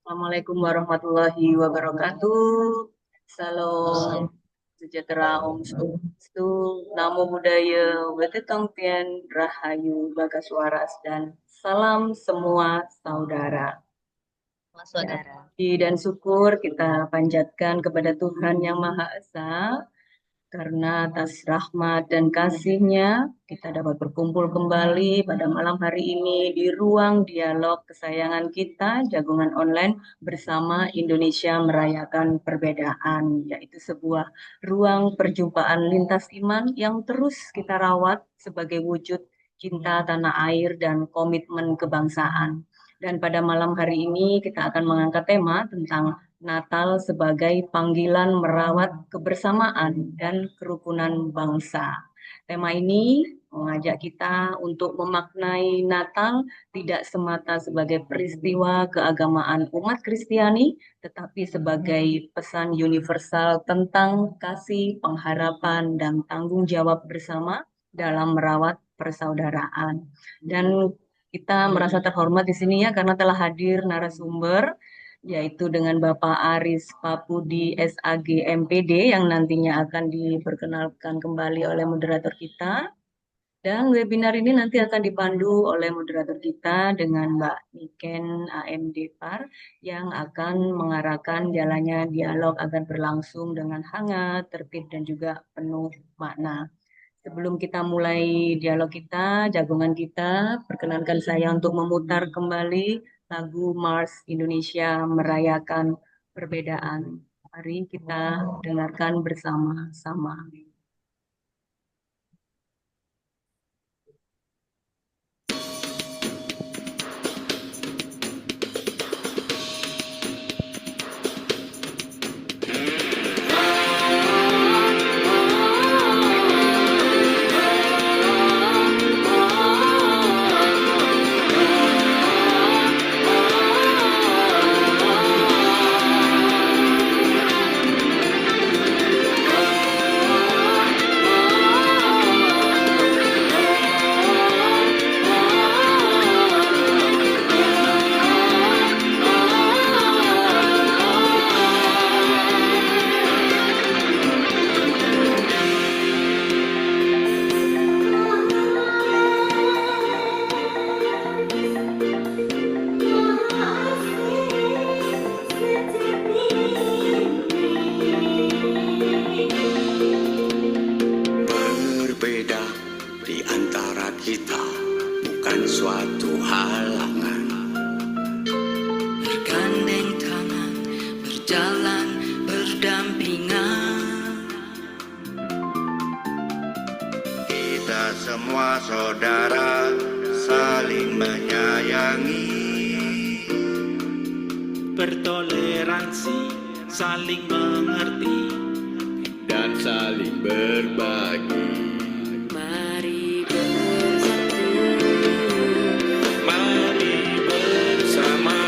Assalamualaikum warahmatullahi wabarakatuh. Salam sejahtera Om Swastiastu, Namo Buddhaya, Wetetong Tien, Rahayu, Bagas Waras, dan salam semua saudara. Mas saudara. Puji dan syukur kita panjatkan kepada Tuhan Yang Maha Esa, karena atas rahmat dan kasih-Nya kita dapat berkumpul kembali pada malam hari ini di ruang dialog kesayangan kita, Jagungan Online bersama Indonesia Merayakan Perbedaan, yaitu sebuah ruang perjumpaan lintas iman yang terus kita rawat sebagai wujud cinta tanah air dan komitmen kebangsaan. Dan pada malam hari ini kita akan mengangkat tema tentang Natal sebagai panggilan merawat kebersamaan dan kerukunan bangsa. Tema ini mengajak kita untuk memaknai Natal tidak semata sebagai peristiwa keagamaan umat Kristiani, tetapi sebagai pesan universal tentang kasih, pengharapan, dan tanggung jawab bersama dalam merawat persaudaraan. Dan kita merasa terhormat di sini ya karena telah hadir narasumber yaitu dengan Bapak Aris Papudi SAG MPD yang nantinya akan diperkenalkan kembali oleh moderator kita. Dan webinar ini nanti akan dipandu oleh moderator kita dengan Mbak Niken AMD Par yang akan mengarahkan jalannya dialog agar berlangsung dengan hangat, tertib, dan juga penuh makna. Sebelum kita mulai dialog kita, jagongan kita, perkenankan saya untuk memutar kembali lagu Mars Indonesia Merayakan Perbedaan. Mari kita dengarkan bersama-sama. Berbeda di antara kita bukan suatu halangan. Bergandeng tangan, berjalan berdampingan. Kita semua saudara saling menyayangi. Bertoleransi, saling mengerti, dan saling berbagi. Mari bersatu, Mari bersama,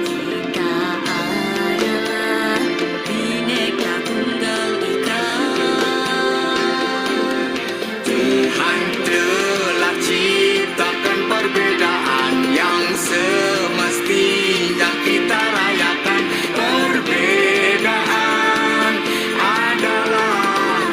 kita adalah Bhinneka Tunggal Ika. Tuhan telah ciptakan perbedaan yang semestinya kita rayakan. Perbedaan adalah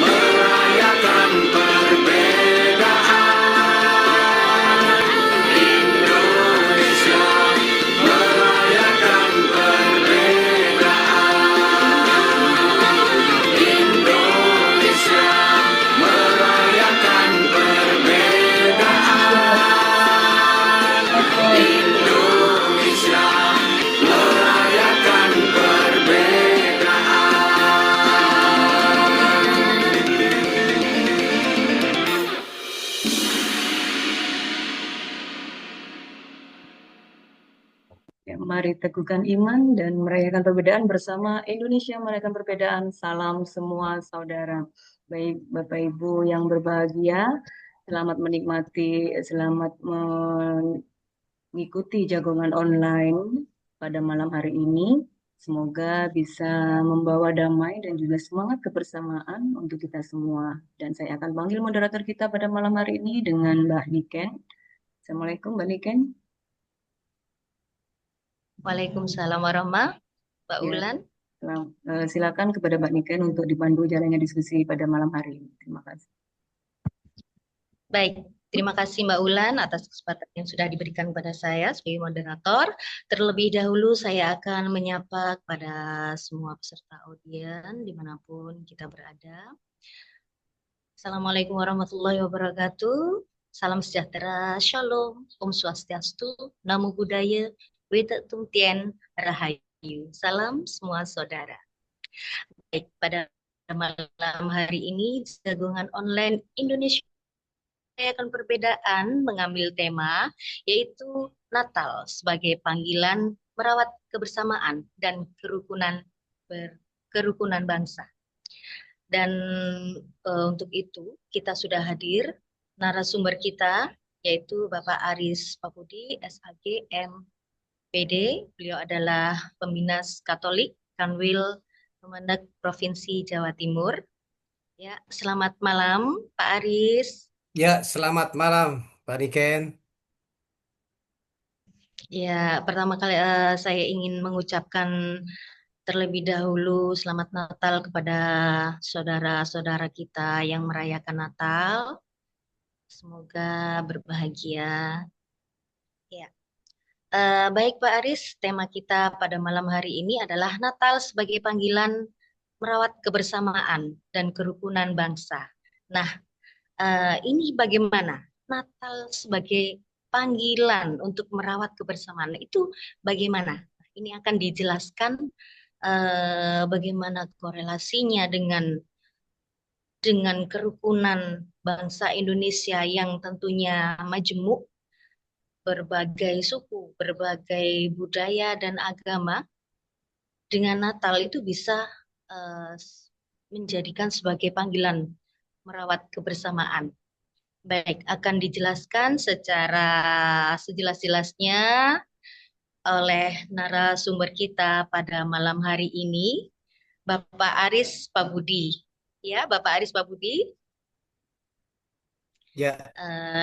merayakan perbedaan. Indonesia merayakan perbedaan. Indonesia merayakan perbedaan. Indonesia merayakan Ya, mari teguhkan iman dan merayakan perbedaan bersama Indonesia merayakan perbedaan. Salam semua saudara. Baik Bapak Ibu yang berbahagia, selamat menikmati, selamat mengikuti jagongan online pada malam hari ini. Semoga bisa membawa damai dan juga semangat kebersamaan untuk kita semua. Dan saya akan panggil moderator kita pada malam hari ini dengan Mbak Niken. Assalamualaikum Mbak Niken. Waalaikumsalam warahmatullahi Mbak Ya. Ulan. Silakan kepada Mbak Niken untuk dipandu jalannya diskusi pada malam hari ini. Terima kasih. Baik, terima kasih Mbak Ulan atas kesempatan yang sudah diberikan kepada saya sebagai moderator. Terlebih dahulu saya akan menyapa kepada semua peserta audien dimanapun kita berada. Assalamualaikum warahmatullahi wabarakatuh. Salam sejahtera, shalom, om swastiastu, namo buddhaya, weta tumtien, rahayu. Salam semua saudara. Baik, pada malam hari ini jagongan online Indonesia merayakan perbedaan mengambil tema yaitu Natal sebagai panggilan merawat kebersamaan dan kerukunan bangsa. Dan untuk itu kita sudah hadir narasumber kita yaitu Bapak Aris Papudi, SAG, MPD. Beliau adalah pembina Katolik Kanwil Kemenek Provinsi Jawa Timur. Ya, selamat malam Pak Aris. Ya, selamat malam, Pak Niken. Ya, pertama kali saya ingin mengucapkan terlebih dahulu selamat Natal kepada saudara-saudara kita yang merayakan Natal. Semoga berbahagia. Ya. Baik Pak Aris, tema kita pada malam hari ini adalah Natal sebagai panggilan merawat kebersamaan dan kerukunan bangsa. Nah, ini bagaimana Natal sebagai panggilan untuk merawat kebersamaan itu bagaimana? Ini akan dijelaskan bagaimana korelasinya dengan kerukunan bangsa Indonesia yang tentunya majemuk, berbagai suku, berbagai budaya dan agama. Dengan Natal itu bisa menjadikan sebagai panggilan merawat kebersamaan. Baik, akan dijelaskan secara sejelas-jelasnya oleh narasumber kita pada malam hari ini, Bapak Aris Pabudi. Ya, Bapak Aris Pabudi. Ya,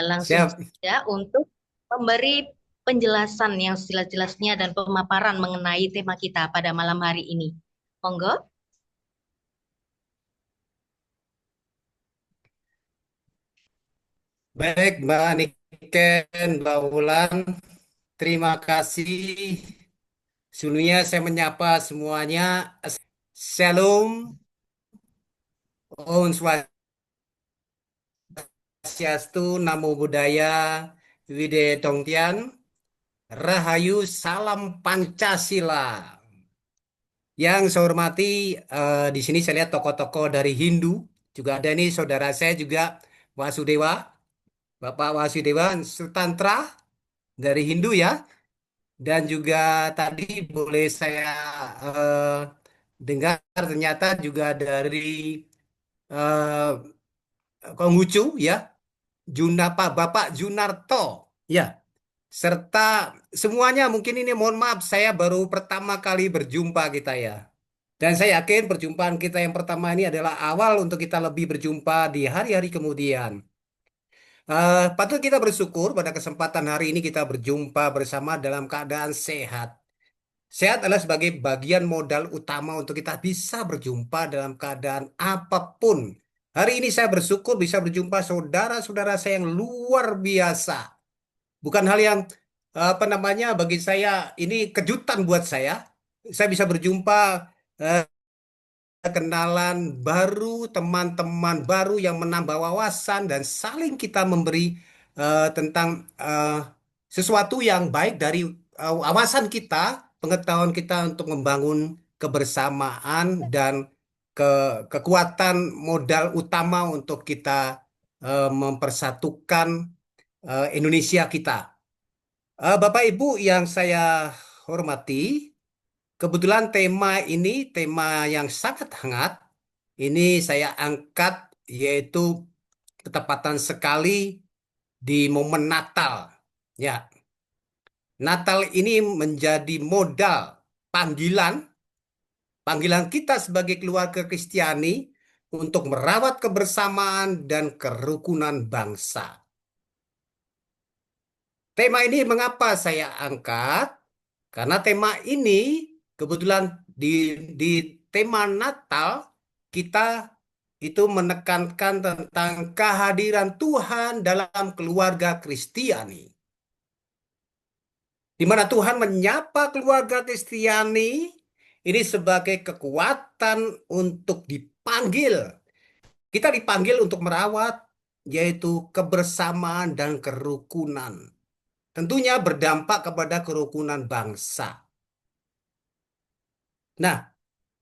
langsung siap. saja untuk memberi penjelasan yang sejelas-jelasnya dan pemaparan mengenai tema kita pada malam hari ini. Monggo. Baik, Mbak Niken, Mbak Wulan, terima kasih. Sebelumnya saya menyapa semuanya. Shalom, Om Swastiastu, Namo Buddhaya, Wide Tongtian, Rahayu, Salam Pancasila. Yang saya hormati, di sini saya lihat tokoh-tokoh dari Hindu. Juga ada nih saudara saya juga, Wasudewa. Bapak Wasudewa Sutantra dari Hindu ya. Dan juga tadi boleh saya dengar ternyata juga dari eh, Konghucu ya. Bapak Junarto ya. Serta semuanya mungkin ini mohon maaf saya baru pertama kali berjumpa kita ya. Dan saya yakin perjumpaan kita yang pertama ini adalah awal untuk kita lebih berjumpa di hari-hari kemudian. Patut kita bersyukur pada kesempatan hari ini kita berjumpa bersama dalam keadaan sehat. Sehat adalah sebagai bagian modal utama untuk kita bisa berjumpa dalam keadaan apapun. Hari ini saya bersyukur bisa berjumpa saudara-saudara saya yang luar biasa. Bukan hal yang apa namanya bagi saya ini kejutan buat saya. Saya bisa berjumpa eh, kenalan baru, teman-teman baru yang menambah wawasan dan saling kita memberi tentang sesuatu yang baik dari wawasan kita, pengetahuan kita untuk membangun kebersamaan dan ke kekuatan modal utama untuk kita mempersatukan Indonesia kita. Bapak Ibu yang saya hormati, kebetulan tema ini tema yang sangat hangat. Ini saya angkat yaitu ketepatan sekali di momen Natal. Ya, Natal ini menjadi modal panggilan panggilan kita sebagai keluarga Kristiani untuk merawat kebersamaan dan kerukunan bangsa. Tema ini mengapa saya angkat? Karena tema ini kebetulan di tema Natal kita itu menekankan tentang kehadiran Tuhan dalam keluarga Kristiani. Di mana Tuhan menyapa keluarga Kristiani ini sebagai kekuatan untuk dipanggil. Kita dipanggil untuk merawat yaitu kebersamaan dan kerukunan. Tentunya berdampak kepada kerukunan bangsa. Nah,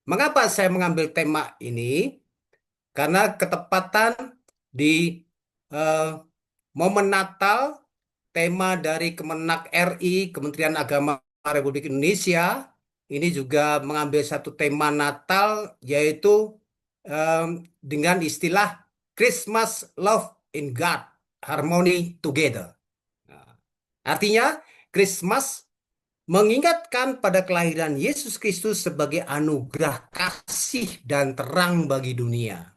mengapa saya mengambil tema ini? Karena ketepatan di eh, momen Natal, tema dari Kemenak RI, Kementerian Agama Republik Indonesia, ini juga mengambil satu tema Natal, yaitu dengan istilah Christmas Love in God, Harmony Together. Nah, artinya, Christmas mengingatkan pada kelahiran Yesus Kristus sebagai anugerah kasih dan terang bagi dunia.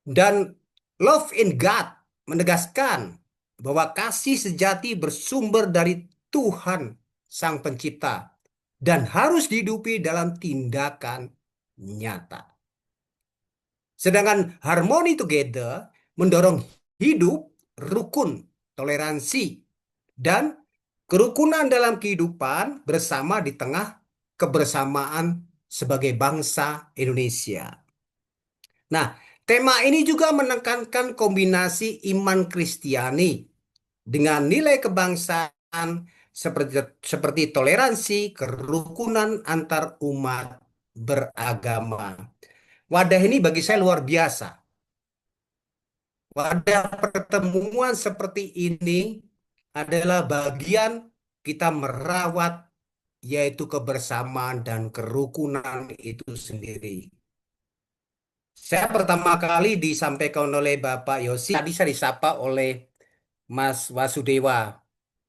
Dan love in God menegaskan bahwa kasih sejati bersumber dari Tuhan Sang Pencipta dan harus dihidupi dalam tindakan nyata. Sedangkan harmony together mendorong hidup rukun, toleransi, dan kerukunan dalam kehidupan bersama di tengah kebersamaan sebagai bangsa Indonesia. Nah, tema ini juga menekankan kombinasi iman Kristiani dengan nilai kebangsaan seperti toleransi, kerukunan antar umat beragama. Wadah ini bagi saya luar biasa. Wadah pertemuan seperti ini adalah bagian kita merawat yaitu kebersamaan dan kerukunan itu sendiri. Saya pertama kali disampaikan oleh Bapak Yosi, tadi saya disapa oleh Mas Wasudewa.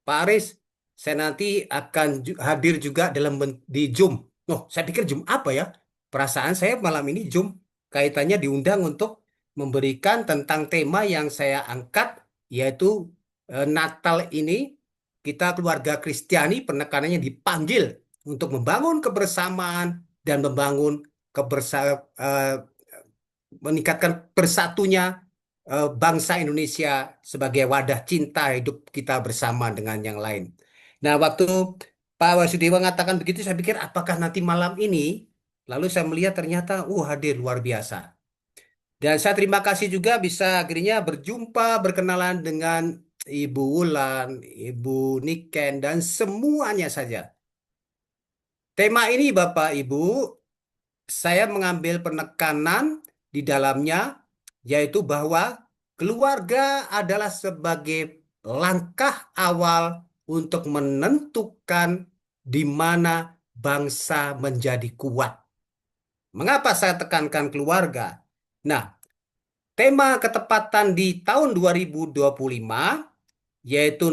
Pak Aris, saya nanti akan hadir juga di Zoom. Oh, saya pikir Zoom apa ya? Perasaan saya malam ini Zoom. Kaitannya diundang untuk memberikan tentang tema yang saya angkat, yaitu Natal ini, kita keluarga Kristiani penekanannya dipanggil untuk membangun kebersamaan dan membangun meningkatkan bersatunya bangsa Indonesia sebagai wadah cinta hidup kita bersama dengan yang lain. Nah, waktu Pak Wasudewa mengatakan begitu, saya pikir apakah nanti malam ini, lalu saya melihat ternyata, hadir luar biasa. Dan saya terima kasih juga bisa akhirnya berjumpa, berkenalan dengan Ibu Wulan, Ibu Niken, dan semuanya saja. Tema ini Bapak Ibu, saya mengambil penekanan di dalamnya, yaitu bahwa keluarga adalah sebagai langkah awal untuk menentukan di mana bangsa menjadi kuat. Mengapa saya tekankan keluarga? Nah, tema ketepatan di tahun 2025 yaitu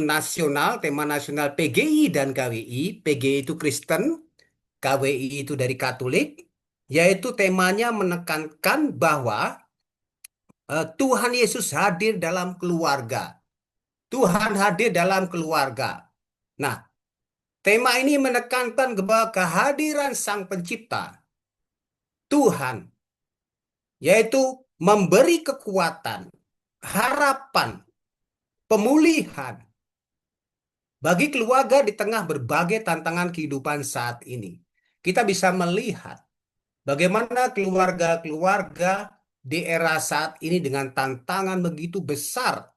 tema nasional PGI dan KWI. PGI itu Kristen, KWI itu dari Katolik, yaitu temanya menekankan bahwa Tuhan Yesus hadir dalam keluarga. Tuhan hadir dalam keluarga. Nah, tema ini menekankan bahwa kehadiran Sang Pencipta, Tuhan, yaitu memberi kekuatan, harapan, pemulihan bagi keluarga di tengah berbagai tantangan kehidupan saat ini. Kita bisa melihat bagaimana keluarga-keluarga di era saat ini dengan tantangan begitu besar.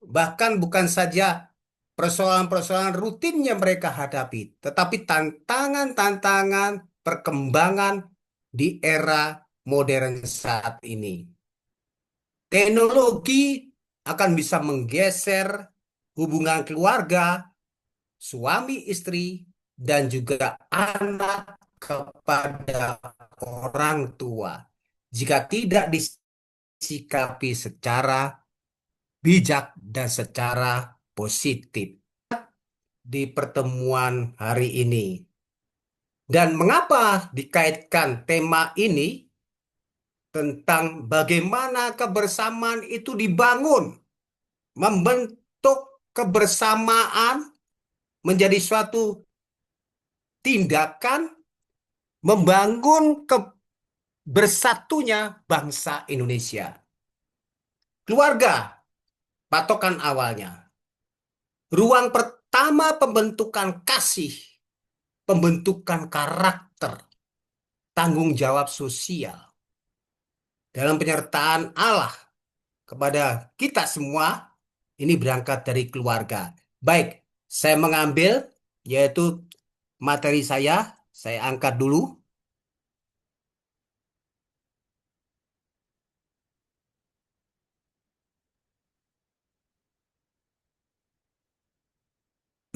Bahkan bukan saja persoalan-persoalan rutin yang mereka hadapi, tetapi tantangan-tantangan perkembangan di era modern saat ini. Teknologi akan bisa menggeser hubungan keluarga, suami istri, dan juga anak kepada orang tua jika tidak disikapi secara bijak dan secara positif di pertemuan hari ini. Dan mengapa dikaitkan tema ini tentang bagaimana kebersamaan itu dibangun, membentuk kebersamaan menjadi suatu tindakan membangun bersatunya bangsa Indonesia. Keluarga, patokan awalnya. Ruang pertama pembentukan kasih, pembentukan karakter, tanggung jawab sosial dalam penyertaan Allah kepada kita semua, ini berangkat dari keluarga. Baik, saya mengambil yaitu materi saya angkat dulu.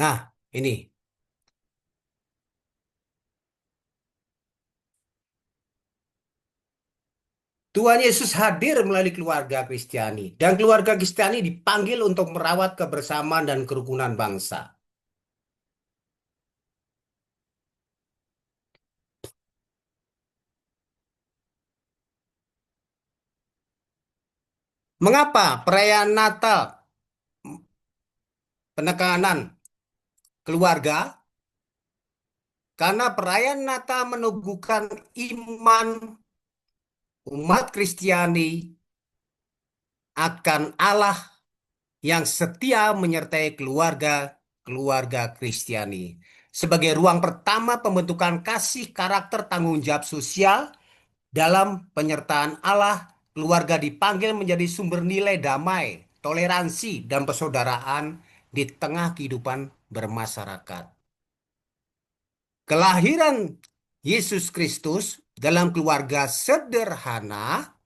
Nah, ini. Tuhan Yesus hadir melalui keluarga Kristiani. Dan keluarga Kristiani dipanggil untuk merawat kebersamaan dan kerukunan bangsa. Mengapa perayaan Natal penekanan keluarga? Karena perayaan Natal meneguhkan iman umat Kristiani akan Allah yang setia menyertai keluarga Kristiani. Sebagai ruang pertama pembentukan kasih, karakter, tanggung jawab sosial dalam penyertaan Allah, keluarga dipanggil menjadi sumber nilai damai, toleransi, dan persaudaraan di tengah kehidupan bermasyarakat. Kelahiran Yesus Kristus dalam keluarga sederhana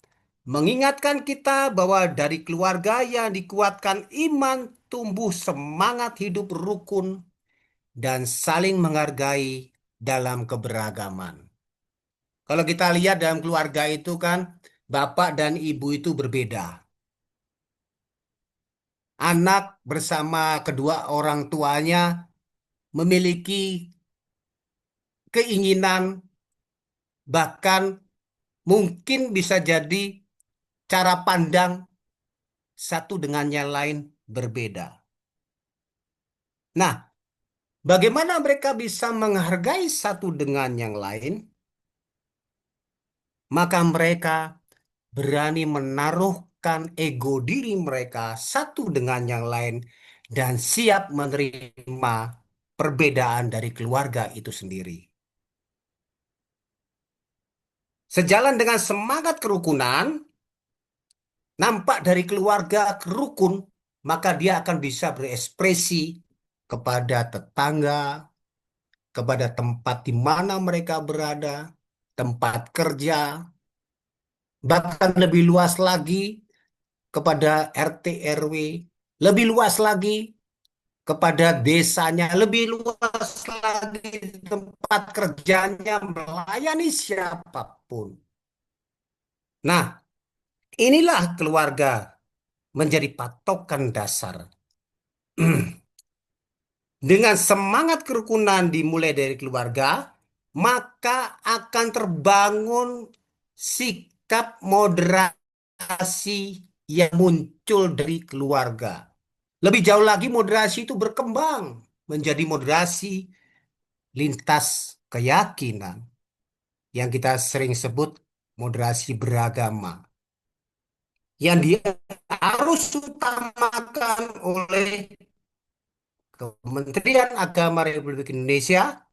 mengingatkan kita bahwa dari keluarga yang dikuatkan iman, tumbuh semangat hidup rukun dan saling menghargai dalam keberagaman. Kalau kita lihat dalam keluarga itu kan, bapak dan ibu itu berbeda. Anak bersama kedua orang tuanya memiliki keinginan, bahkan mungkin bisa jadi cara pandang satu dengan yang lain berbeda. Nah, bagaimana mereka bisa menghargai satu dengan yang lain? Maka mereka berani menaruhkan ego diri mereka satu dengan yang lain dan siap menerima perbedaan dari keluarga itu sendiri. Sejalan dengan semangat kerukunan, nampak dari keluarga rukun, maka dia akan bisa berekspresi kepada tetangga, kepada tempat di mana mereka berada, tempat kerja, bahkan lebih luas lagi kepada RT RW, lebih luas lagi kepada desanya, lebih luas lagi tempat kerjanya, melayani siapapun. Nah, inilah keluarga menjadi patokan dasar. Dengan semangat kerukunan dimulai dari keluarga, maka akan terbangun sikap moderasi yang muncul dari keluarga. Lebih jauh lagi moderasi itu berkembang menjadi moderasi lintas keyakinan yang kita sering sebut moderasi beragama, yang dia harus utamakan oleh Kementerian Agama Republik Indonesia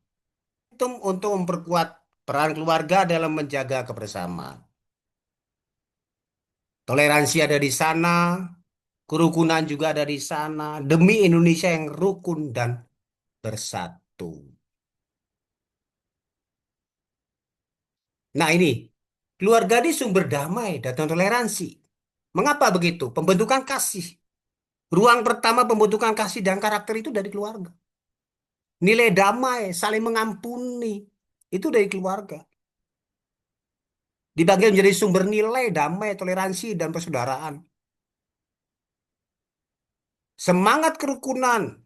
untuk memperkuat peran keluarga dalam menjaga kebersamaan. Toleransi ada di sana, kerukunan juga ada di sana, demi Indonesia yang rukun dan bersatu. Nah ini, keluarga ini sumber damai dan toleransi. Mengapa begitu? Pembentukan kasih. Ruang pertama pembentukan kasih dan karakter itu dari keluarga. Nilai damai, saling mengampuni, itu dari keluarga. Dibagi menjadi sumber nilai damai, toleransi, dan persaudaraan. Semangat kerukunan,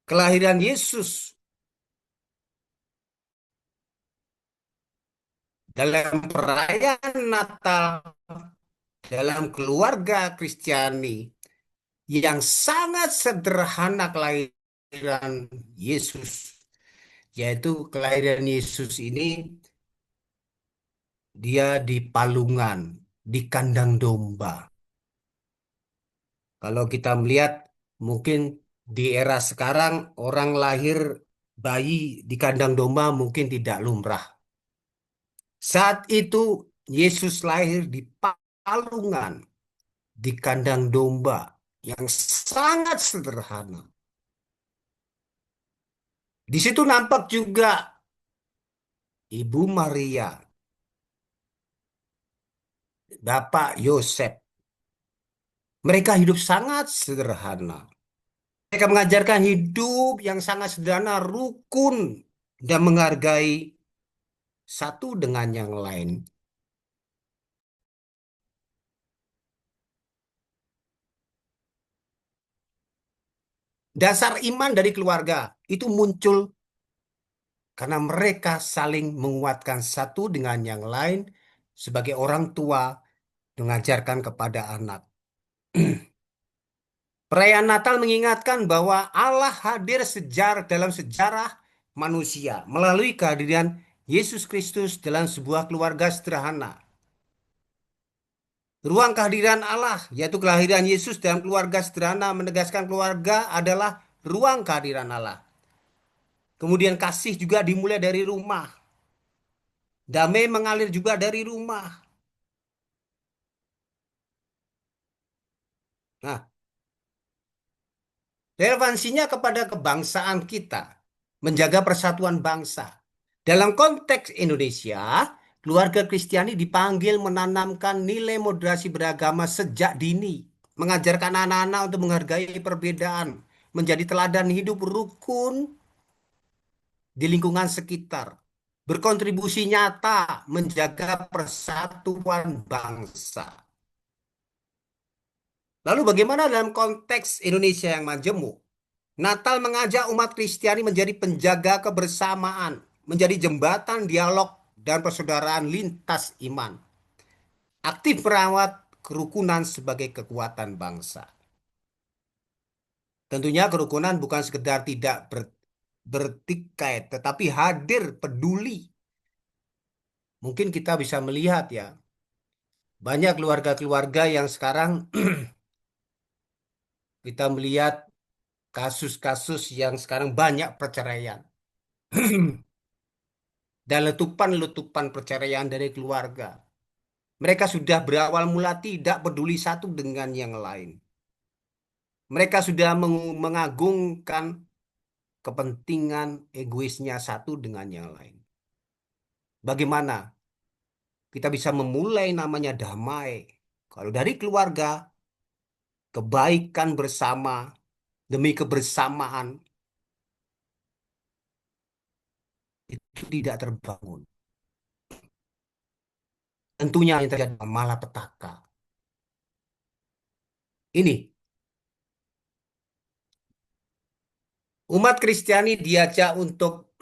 kelahiran Yesus dalam perayaan Natal, dalam keluarga Kristiani yang sangat sederhana kelahiran Yesus, yaitu kelahiran Yesus ini dia di palungan, di kandang domba. Kalau kita melihat mungkin di era sekarang orang lahir bayi di kandang domba mungkin tidak lumrah. Saat itu Yesus lahir di palungan, di kandang domba yang sangat sederhana. Di situ nampak juga Ibu Maria, Bapak Yosef. Mereka hidup sangat sederhana. Mereka mengajarkan hidup yang sangat sederhana, rukun, dan menghargai satu dengan yang lain. Dasar iman dari keluarga itu muncul karena mereka saling menguatkan satu dengan yang lain sebagai orang tua mengajarkan kepada anak. Perayaan Natal mengingatkan bahwa Allah hadir dalam sejarah manusia melalui kehadiran Yesus Kristus dalam sebuah keluarga sederhana. Ruang kehadiran Allah, yaitu kelahiran Yesus dalam keluarga sederhana, menegaskan keluarga adalah ruang kehadiran Allah. Kemudian kasih juga dimulai dari rumah. Damai mengalir juga dari rumah. Nah, relevansinya kepada kebangsaan kita, menjaga persatuan bangsa. Dalam konteks Indonesia, keluarga Kristiani dipanggil menanamkan nilai moderasi beragama sejak dini, mengajarkan anak-anak untuk menghargai perbedaan, menjadi teladan hidup rukun di lingkungan sekitar, berkontribusi nyata menjaga persatuan bangsa. Lalu bagaimana dalam konteks Indonesia yang majemuk? Natal mengajak umat Kristiani menjadi penjaga kebersamaan, menjadi jembatan dialog dan persaudaraan lintas iman. Aktif merawat kerukunan sebagai kekuatan bangsa. Tentunya kerukunan bukan sekedar tidak bertikai, tetapi hadir, peduli. Mungkin kita bisa melihat ya, banyak keluarga-keluarga yang sekarang kita melihat kasus-kasus yang sekarang banyak perceraian. Dan letupan-letupan perceraian dari keluarga. Mereka sudah berawal mula tidak peduli satu dengan yang lain. Mereka sudah mengagungkan kepentingan egoisnya satu dengan yang lain. Bagaimana kita bisa memulai namanya damai? Kalau dari keluarga, kebaikan bersama demi kebersamaan itu tidak terbangun. Tentunya yang terjadi malapetaka. Ini umat Kristiani diajak untuk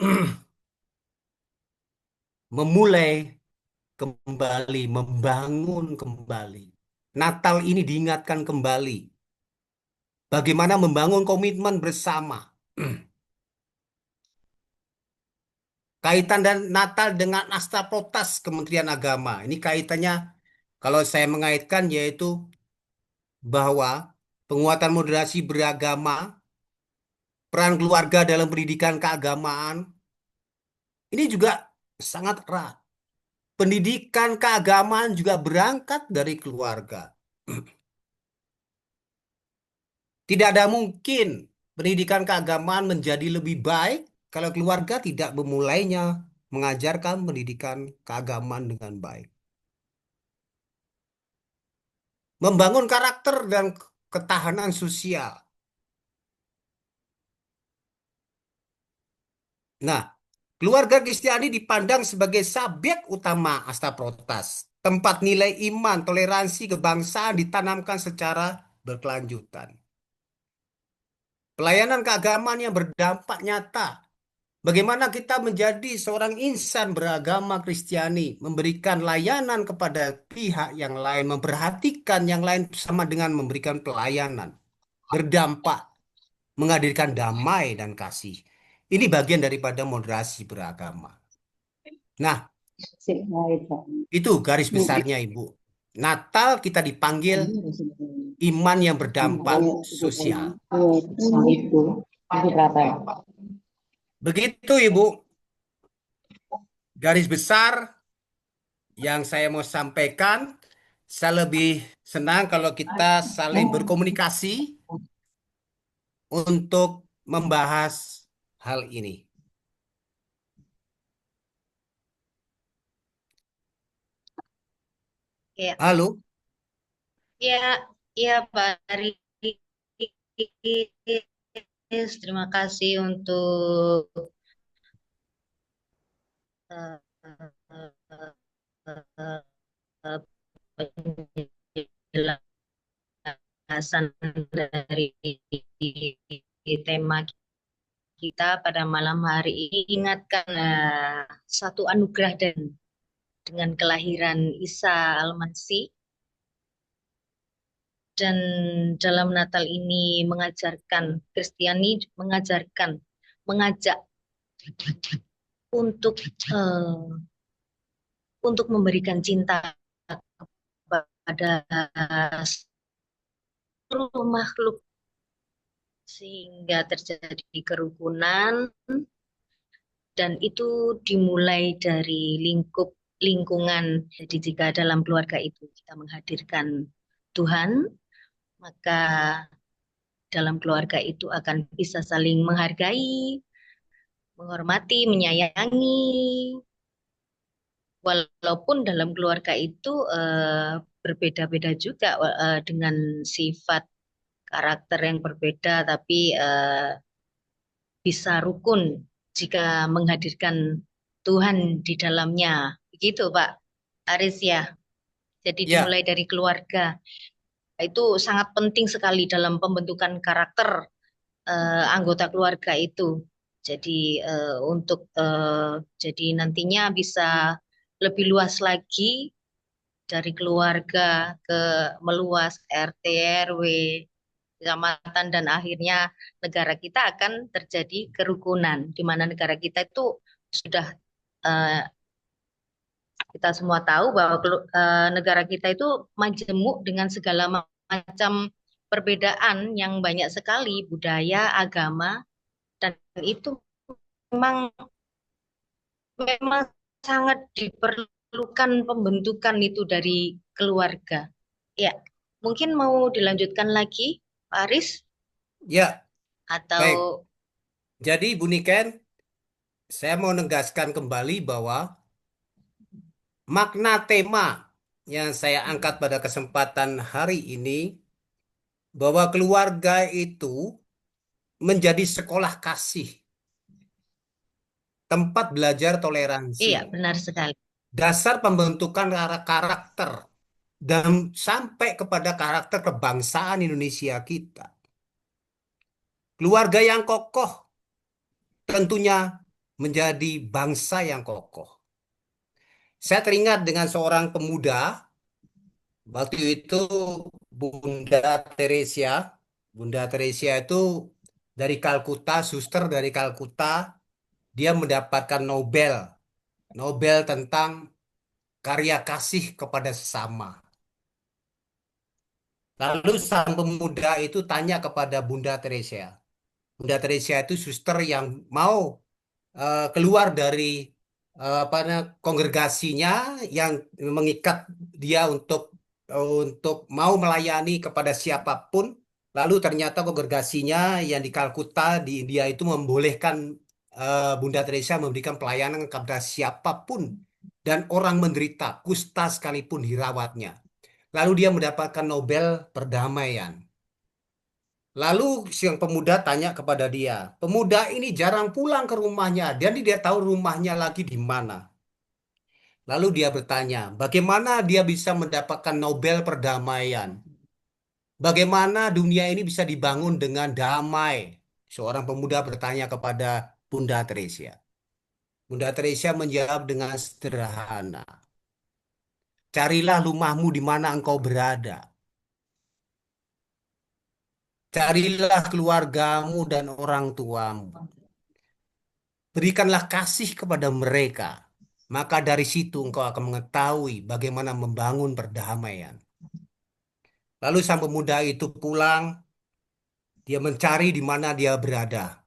memulai kembali, membangun kembali. Natal ini diingatkan kembali. Bagaimana membangun komitmen bersama. kaitan dan Natal dengan Asta Protas Kementerian Agama. Ini kaitannya kalau saya mengaitkan yaitu bahwa penguatan moderasi beragama, peran keluarga dalam pendidikan keagamaan, ini juga sangat erat. Pendidikan keagamaan juga berangkat dari keluarga. Tidak ada mungkin pendidikan keagamaan menjadi lebih baik kalau keluarga tidak memulainya, mengajarkan pendidikan keagamaan dengan baik. Membangun karakter dan ketahanan sosial. Nah, keluarga Kristiani dipandang sebagai subjek utama Asta Protas. Tempat nilai iman, toleransi, kebangsaan ditanamkan secara berkelanjutan. Pelayanan keagamaan yang berdampak nyata. Bagaimana kita menjadi seorang insan beragama Kristiani, memberikan layanan kepada pihak yang lain, memperhatikan yang lain sama dengan memberikan pelayanan. Berdampak, menghadirkan damai dan kasih. Ini bagian daripada moderasi beragama. Nah, itu garis besarnya, Ibu. Natal kita dipanggil iman yang berdampak sosial. Begitu, Ibu. Garis besar yang saya mau sampaikan, saya lebih senang kalau kita saling berkomunikasi untuk membahas hal ini. Ya, Halo? ya, ya Pak Aris. Terima kasih untuk eh, eh, penjelasan dari tema kita pada malam hari ini. Ingatkan satu anugerah dan dengan kelahiran Isa Al-Masih, dan dalam Natal ini mengajarkan Kristiani, mengajak untuk untuk memberikan cinta kepada seluruh makhluk sehingga terjadi kerukunan, dan itu dimulai dari lingkungan. Jadi jika dalam keluarga itu kita menghadirkan Tuhan, maka dalam keluarga itu akan bisa saling menghargai, menghormati, menyayangi. Walaupun dalam keluarga itu berbeda-beda juga dengan sifat karakter yang berbeda, tapi bisa rukun jika menghadirkan Tuhan di dalamnya. Begitu Pak Aris ya. Jadi Ya, dimulai dari keluarga. Itu sangat penting sekali dalam pembentukan karakter anggota keluarga itu. Jadi jadi nantinya bisa lebih luas lagi dari keluarga ke meluas RT, RW, kecamatan, dan akhirnya negara kita akan terjadi kerukunan, di mana negara kita itu sudah eh, kita semua tahu bahwa negara kita itu majemuk dengan segala macam perbedaan yang banyak sekali, budaya, agama, dan itu memang memang sangat diperlukan pembentukan itu dari keluarga. Ya, mungkin mau dilanjutkan lagi, Pak Aris, ya, baik. atau Jadi, Bu Niken, saya mau negaskan kembali bahwa makna tema yang saya angkat pada kesempatan hari ini, bahwa keluarga itu menjadi sekolah kasih, tempat belajar toleransi, iya benar sekali. dasar pembentukan karakter, dan sampai kepada karakter kebangsaan Indonesia kita. Keluarga yang kokoh tentunya menjadi bangsa yang kokoh. Saya teringat dengan seorang pemuda, waktu itu Bunda Teresia. Bunda Teresia itu dari Kalkuta, suster dari Kalkuta. dia mendapatkan Nobel tentang karya kasih kepada sesama. Lalu sang pemuda itu tanya kepada Bunda Teresa. Bunda Teresa itu suster yang mau keluar dari kongregasinya yang mengikat dia untuk mau melayani kepada siapapun. Lalu ternyata kongregasinya yang di Kalkuta di India itu membolehkan Bunda Teresa memberikan pelayanan kepada siapapun dan orang menderita kusta sekalipun dirawatnya. Lalu dia mendapatkan Nobel perdamaian. Lalu si pemuda tanya kepada dia, pemuda ini jarang pulang ke rumahnya dan dia tahu rumahnya lagi di mana. Lalu dia bertanya, bagaimana dia bisa mendapatkan Nobel perdamaian? Bagaimana dunia ini bisa dibangun dengan damai? Seorang pemuda bertanya kepada Bunda Teresa. Bunda Teresa menjawab dengan sederhana, carilah rumahmu di mana engkau berada. Carilah keluargamu dan orang tuamu. Berikanlah kasih kepada mereka. Maka dari situ engkau akan mengetahui bagaimana membangun perdamaian. Lalu sang pemuda itu pulang, dia mencari di mana dia berada.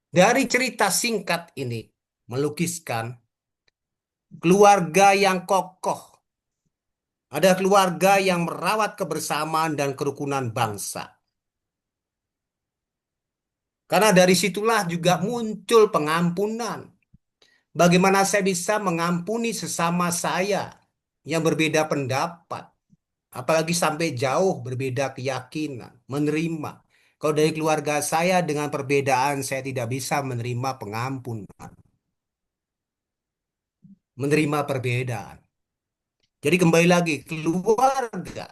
Dari cerita singkat ini, melukiskan keluarga yang kokoh. Ada keluarga yang merawat kebersamaan dan kerukunan bangsa. Karena dari situlah juga muncul pengampunan. Bagaimana saya bisa mengampuni sesama saya yang berbeda pendapat, apalagi sampai jauh berbeda keyakinan, menerima. Kalau dari keluarga saya dengan perbedaan, saya tidak bisa menerima pengampunan, menerima perbedaan. Jadi kembali lagi, keluarga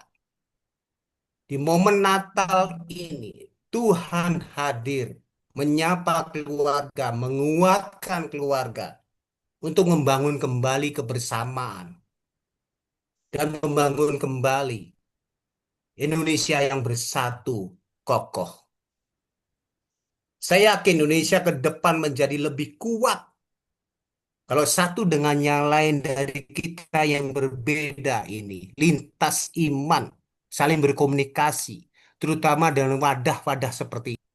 di momen Natal ini, Tuhan hadir, menyapa keluarga, menguatkan keluarga, untuk membangun kembali kebersamaan dan membangun kembali Indonesia yang bersatu, kokoh. Saya yakin Indonesia ke depan menjadi lebih kuat kalau satu dengan yang lain dari kita yang berbeda ini, lintas iman, saling berkomunikasi, terutama dalam wadah-wadah seperti ini.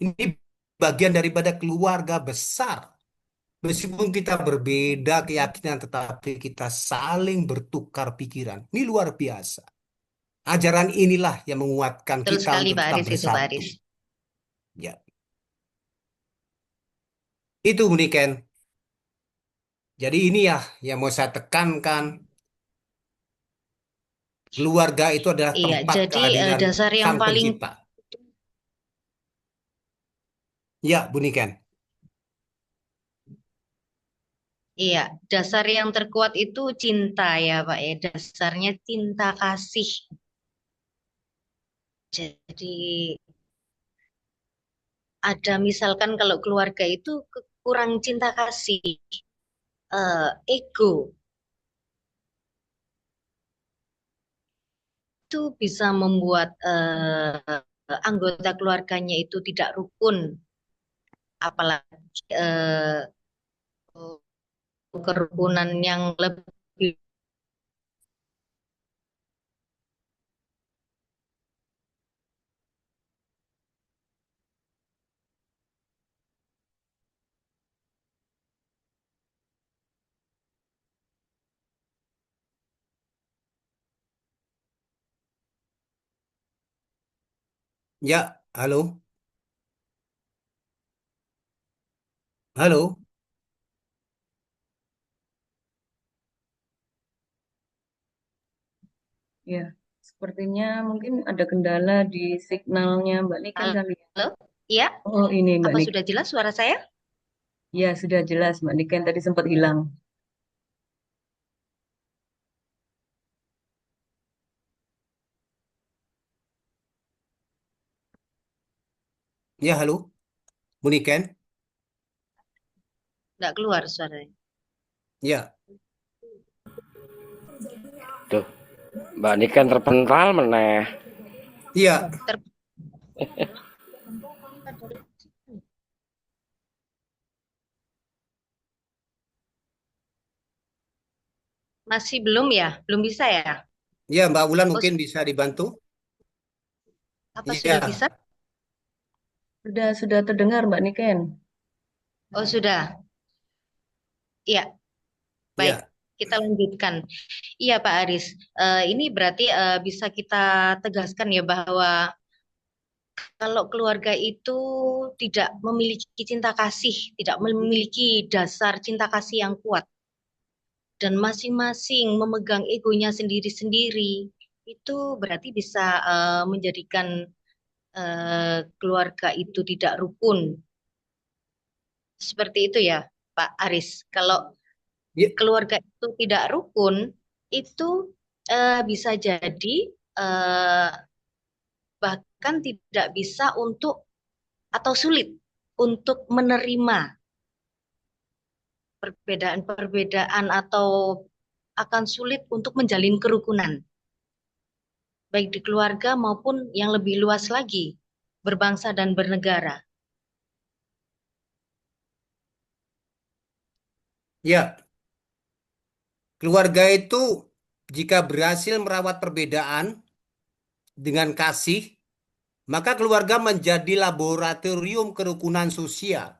Ini bagian daripada keluarga besar. Meskipun kita berbeda keyakinan, tetapi kita saling bertukar pikiran. Ini luar biasa. Ajaran inilah yang menguatkan Betul kita sekali untuk Pak tetap Aris itu Pak bersatu. Aris. Ya, itu Uniken. Jadi ini ya yang mau saya tekankan. Keluarga itu adalah Iya, tempat jadi kehadiran dasar yang Sang paling Pencipta. Ya, Bu Niken. iya, dasar yang terkuat itu cinta ya Pak ya. Dasarnya cinta kasih. Jadi ada misalkan kalau keluarga itu kurang cinta kasih, ego itu bisa membuat anggota keluarganya itu tidak rukun, apalagi kerukunan yang lebih. Ya, halo. Halo. Ya, sepertinya mungkin ada kendala di signalnya Mbak Niken kali ya. Halo, iya, Oh, ini Mbak apa Niken. sudah jelas suara saya? Ya, sudah jelas Mbak Niken tadi sempat hilang. Ya, halo. Bu Niken. Nggak keluar suaranya. Ya, Tuh, Mbak Niken terpental meneh. iya. Masih belum ya? Belum bisa ya? Ya, Mbak Ulan Oh, mungkin bisa dibantu. apa sudah Iya, bisa? Sudah terdengar Mbak Niken. Oh, sudah. Iya, baik. iya, Kita lanjutkan. Iya, Pak Aris. Ini berarti bisa kita tegaskan ya bahwa kalau keluarga itu tidak memiliki cinta kasih, tidak memiliki dasar cinta kasih yang kuat, dan masing-masing memegang egonya sendiri-sendiri, itu berarti bisa menjadikan keluarga itu tidak rukun. Seperti itu ya, Pak Aris. Kalau iya, keluarga itu tidak rukun, itu bisa jadi eh, bahkan tidak bisa untuk atau sulit untuk menerima perbedaan-perbedaan atau akan sulit untuk menjalin kerukunan, baik di keluarga maupun yang lebih luas lagi, berbangsa dan bernegara. iya. Keluarga itu jika berhasil merawat perbedaan dengan kasih, maka keluarga menjadi laboratorium kerukunan sosial.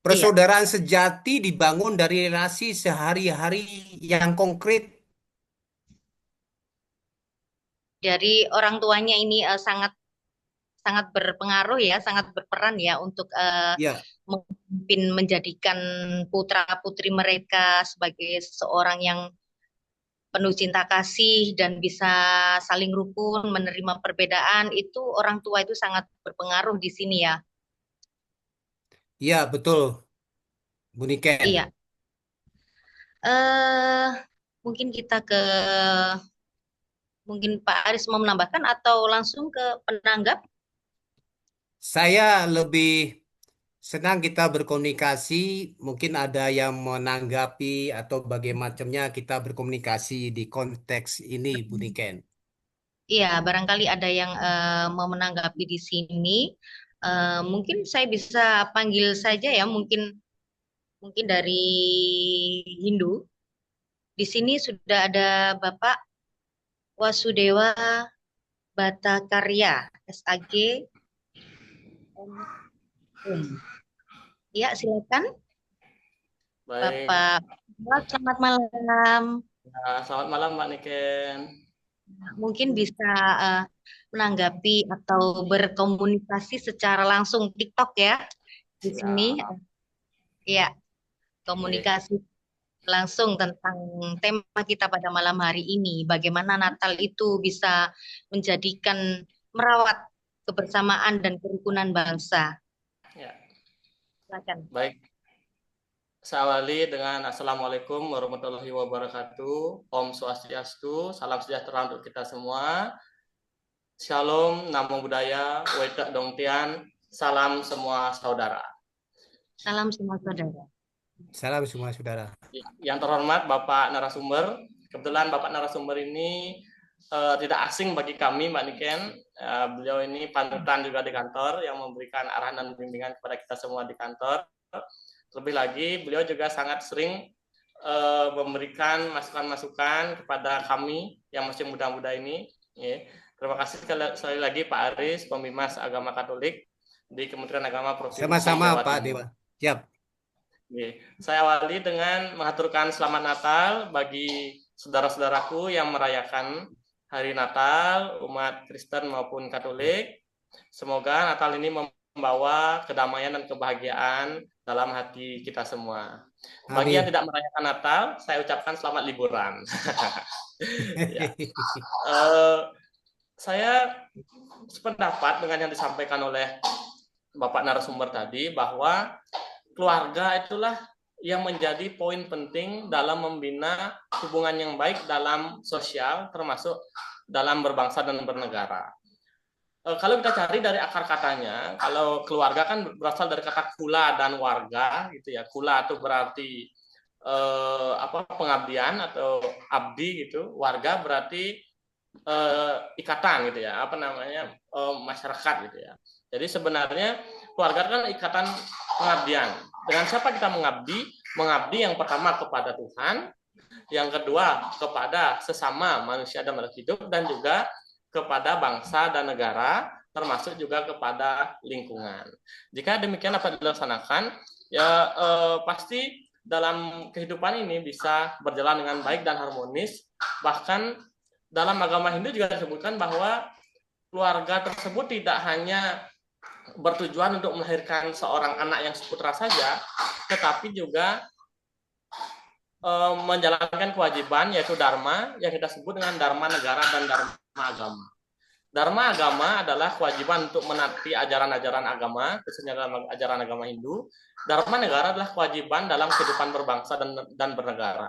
Iya, Persaudaraan sejati dibangun dari relasi sehari-hari yang konkret. dari orang tuanya ini sangat sangat berpengaruh ya, sangat berperan ya untuk Ya, memimpin menjadikan putra-putri mereka sebagai seseorang yang penuh cinta kasih dan bisa saling rukun, menerima perbedaan, itu orang tua itu sangat berpengaruh di sini ya. ya betul, Bu Niken. Iya. eh Mungkin kita ke mungkin Pak Aris mau menambahkan atau langsung ke penanggap? Saya lebih senang kita berkomunikasi, mungkin ada yang menanggapi atau bagaimana macamnya kita berkomunikasi di konteks ini, Bu Niken. Iya, barangkali ada yang mau menanggapi di sini. Mungkin saya bisa panggil saja ya, mungkin mungkin dari Hindu. Di sini sudah ada Bapak Wasudewa Batakarya, SAG. Ya, silakan Baik, Bapak. Selamat malam. selamat malam Mbak Niken. Mungkin bisa eh, menanggapi atau berkomunikasi secara langsung TikTok ya di sini. Siap. Ya, Oke. komunikasi langsung tentang tema kita pada malam hari ini. Bagaimana Natal itu bisa menjadikan merawat kebersamaan dan kerukunan bangsa. Ya, Silakan. baik. Saya awali dengan Assalamualaikum warahmatullahi wabarakatuh. Om Swastiastu, salam sejahtera untuk kita semua. Shalom, Namo Buddhaya, Wedak Dongtian, salam semua saudara. Salam semua saudara. Salam semua saudara. Yang terhormat Bapak narasumber, kebetulan Bapak narasumber ini tidak asing bagi kami, Mbak Niken. Beliau ini panutan juga di kantor yang memberikan arahan dan bimbingan kepada kita semua di kantor. Lebih lagi, beliau juga sangat sering memberikan masukan-masukan kepada kami yang masih muda-muda ini. Terima kasih sekali lagi Pak Aris, Pembimas Agama Katolik di Kementerian Agama Provinsi Sama-sama Jawa Pak Timur. Dewa. Siap. Saya awali dengan mengaturkan selamat Natal bagi saudara-saudaraku yang merayakan hari Natal, umat Kristen maupun Katolik. Semoga Natal ini membawa kedamaian dan kebahagiaan dalam hati kita semua. Bagi yang Amin. tidak merayakan Natal, saya ucapkan selamat liburan. Ya. Saya sependapat dengan yang disampaikan oleh Bapak narasumber tadi, bahwa keluarga itulah yang menjadi poin penting dalam membina hubungan yang baik dalam sosial, termasuk dalam berbangsa dan bernegara. Kalau kita cari dari akar katanya, kalau keluarga kan berasal dari kata kula dan warga, gitu ya. Kula itu berarti pengabdian atau abdi gitu. Warga berarti ikatan gitu ya. Masyarakat gitu ya. Jadi sebenarnya keluarga kan ikatan pengabdian. Dengan siapa kita mengabdi? mengabdi yang pertama kepada Tuhan, yang kedua kepada sesama manusia dan makhluk hidup, dan juga kepada bangsa dan negara, termasuk juga kepada lingkungan. Jika demikian dapat dilaksanakan, ya pasti dalam kehidupan ini bisa berjalan dengan baik dan harmonis. Bahkan dalam agama Hindu juga disebutkan bahwa keluarga tersebut tidak hanya bertujuan untuk melahirkan seorang anak yang seputra saja, tetapi juga menjalankan kewajiban, yaitu dharma, yang kita sebut dengan dharma negara dan dharma agama. Dharma agama adalah kewajiban untuk menaati ajaran-ajaran agama, khususnya dalam ajaran agama Hindu. Dharma negara adalah kewajiban dalam kehidupan berbangsa dan bernegara.